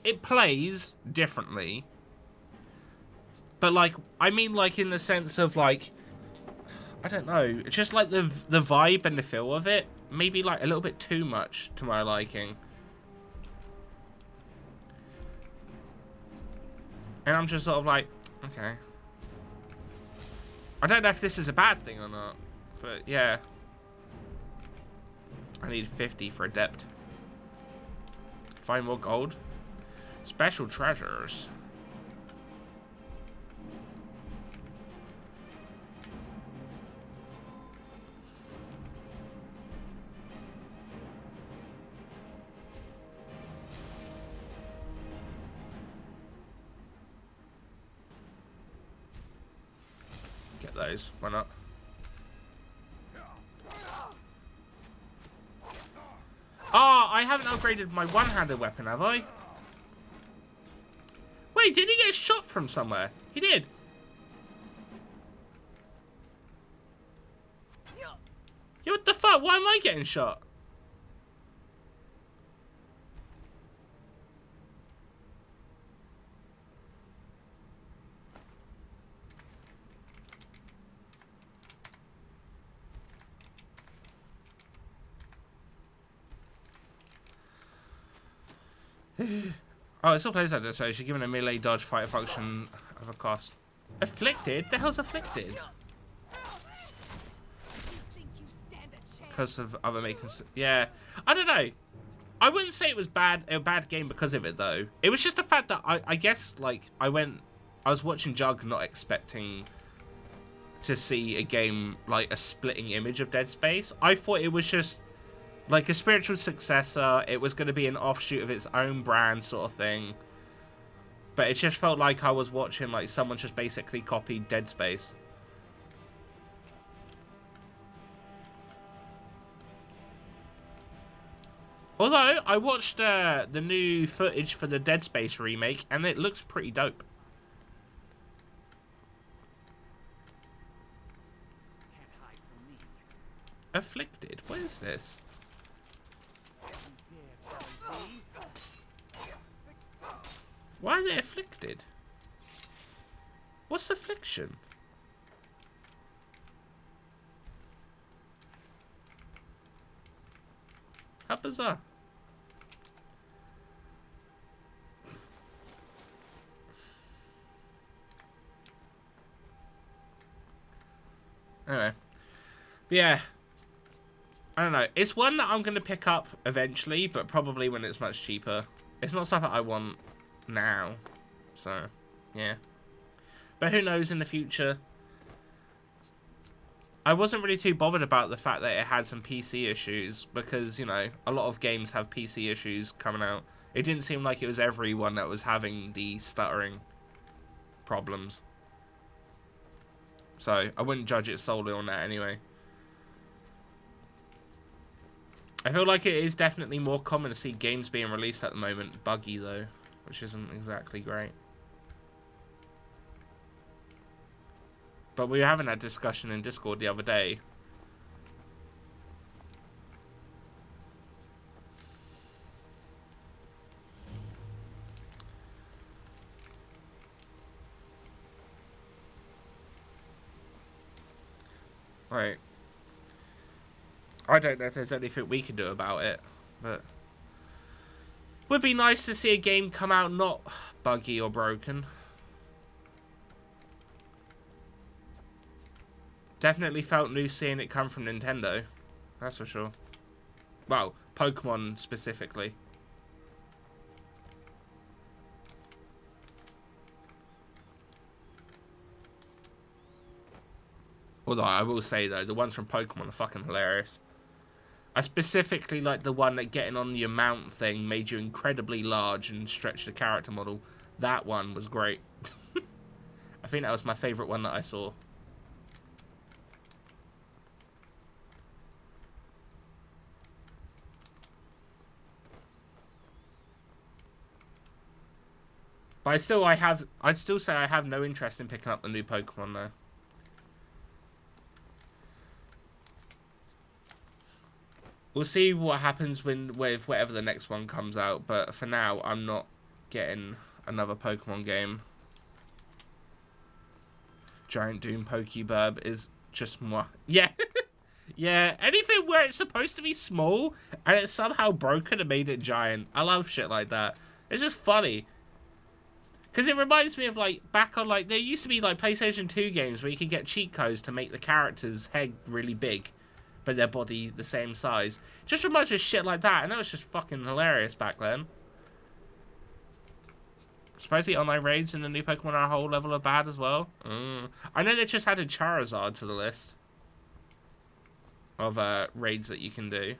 [SPEAKER 1] it plays differently. But, like, I mean, like, in the sense of, like, I don't know. It's just, like, the vibe and the feel of it. Maybe, like, a little bit too much to my liking. And I'm just sort of like, okay. I don't know if this is a bad thing or not. But, yeah. I need 50 for Adept. Find more gold. Special treasures. Get those. Why not? Ah, I haven't upgraded my one-handed weapon, have I? Wait, did he get shot from somewhere? He did. Yeah, what the fuck? Why am I getting shot? Oh, it still plays like this, so you're given a melee dodge fighter function of a cost. Afflicted? The hell's afflicted? Because of other makers. Yeah. I don't know. I wouldn't say it was a bad game because of it, though. It was just the fact that I guess, like, I was watching Jug not expecting to see a game, like, a splitting image of Dead Space. I thought it was just like a spiritual successor. It was going to be an offshoot of its own brand sort of thing. But it just felt like I was watching like someone just basically copied Dead Space. Although, I watched the new footage for the Dead Space remake, and it looks pretty dope.
[SPEAKER 2] Can't hide from me.
[SPEAKER 1] Afflicted? What is this? Why are they afflicted? What's affliction? How bizarre. Anyway. But yeah. I don't know. It's one that I'm going to pick up eventually, but probably when it's much cheaper. It's not stuff that I want now. So, yeah. But who knows in the future. I wasn't really too bothered about the fact that it had some PC issues, because, you know, a lot of games have PC issues coming out. It didn't seem like it was everyone that was having the stuttering problems. So, I wouldn't judge it solely on that anyway. I feel like it is definitely more common to see games being released at the moment buggy, though, which isn't exactly great. But we were having that discussion in Discord the other day. Right. I don't know if there's anything we can do about it, but would be nice to see a game come out not buggy or broken. Definitely felt new seeing it come from Nintendo. That's for sure. Well, Pokemon specifically. Although I will say though, the ones from Pokemon are fucking hilarious. I specifically like the one that getting on your mount thing made you incredibly large and stretched the character model. That one was great. I think that was my favourite one that I saw. But I'd still say I have no interest in picking up the new Pokemon though. We'll see what happens with whatever the next one comes out, but for now, I'm not getting another Pokemon game. Giant Doom Pokebird is just moi. Yeah. Yeah, anything where it's supposed to be small and it's somehow broken and made it giant. I love shit like that. It's just funny. Because it reminds me of, like, back on, like, there used to be, like, PlayStation 2 games where you could get cheat codes to make the character's head really big, but their body the same size. Just reminds me of shit like that, and that was just fucking hilarious back then. Supposedly online raids in the new Pokemon are a whole level of bad as well. I know they just added Charizard to the list of raids that you can do.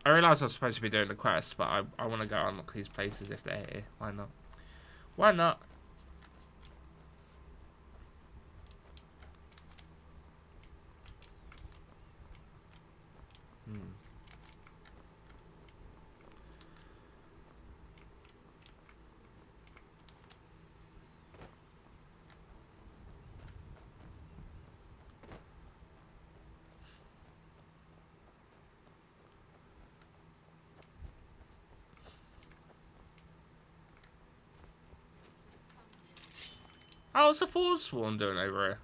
[SPEAKER 1] I realise I'm supposed to be doing a quest, but I want to go unlock these places if they're here. Why not? Why not? How's the Forsworn doing over here?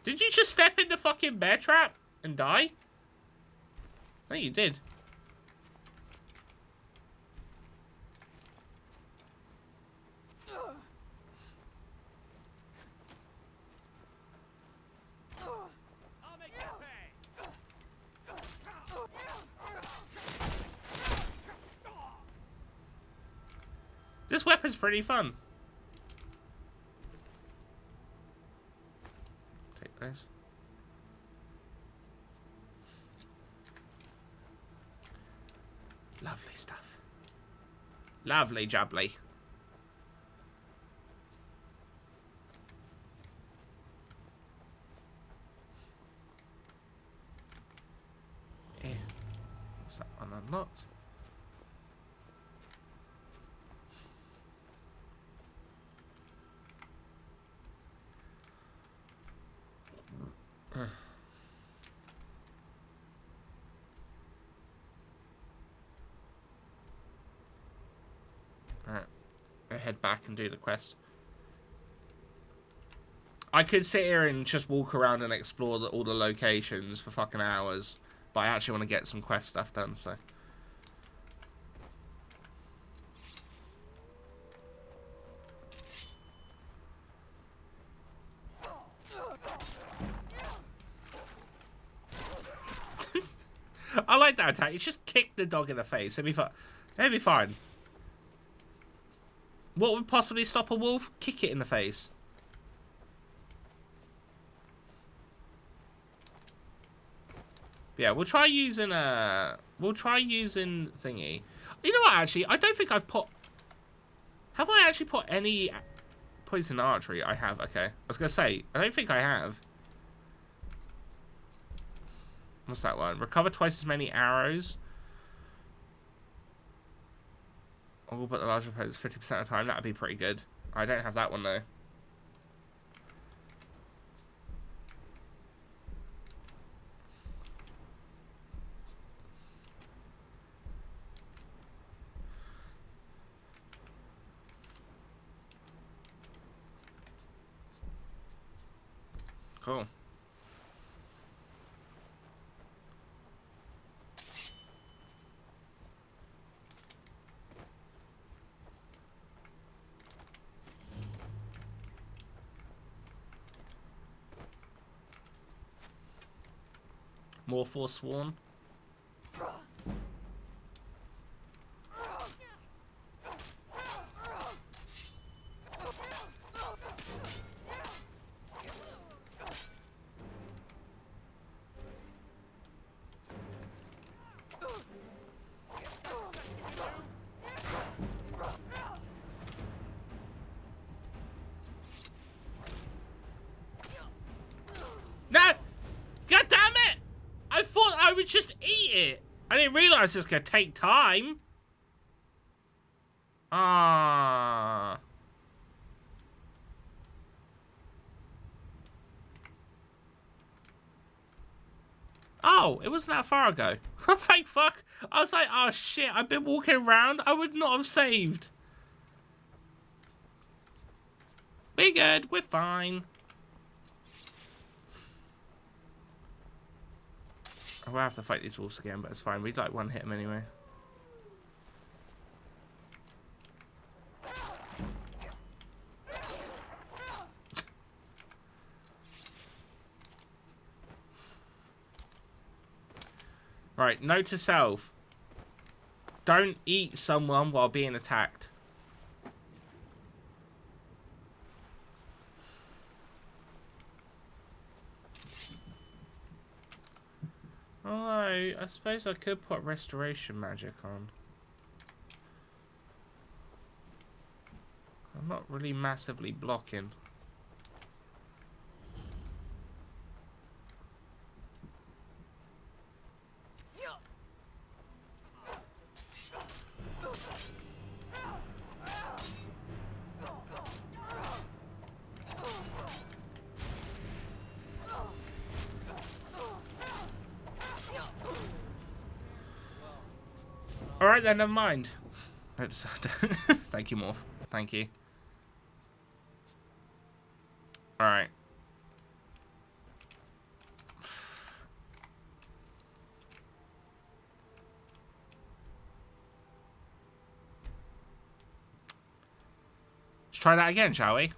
[SPEAKER 1] Did you just step in the fucking bear trap and die? I think you did. This weapon's pretty fun. Take those. Lovely stuff. Lovely jubbly. Yeah. What's that one unlocked? Alright, go head back and do the quest. I could sit here and just walk around and explore all the locations for fucking hours, but I actually want to get some quest stuff done, so. I like that attack. You just kick the dog in the face. It'd be fun. It'd be fine. What would possibly stop a wolf? Kick it in the face. Yeah, we'll try using thingy. You know what? Actually, I don't think I've put. Have I actually put any poison archery? I have. Okay, I was gonna say I don't think I have. What's that one? Recover twice as many arrows. All but the larger opponents 50% of the time. That'd be pretty good. I don't have that one though. Cool. More forsworn. No! God damn it! I thought I would just eat it. I didn't realize it's gonna take time. Ah. Oh, it wasn't that far ago. Thank fuck. I was like, oh shit, I've been walking around. I would not have saved. We're good. We're fine. I will have to fight these wolves again, but it's fine. We'd like one hit them anyway. Right, note to self. Don't eat someone while being attacked. Although, I suppose I could put restoration magic on. I'm not really massively blocking. Alright then, never mind. Thank you, Morph. Thank you. Alright. Let's try that again, shall we?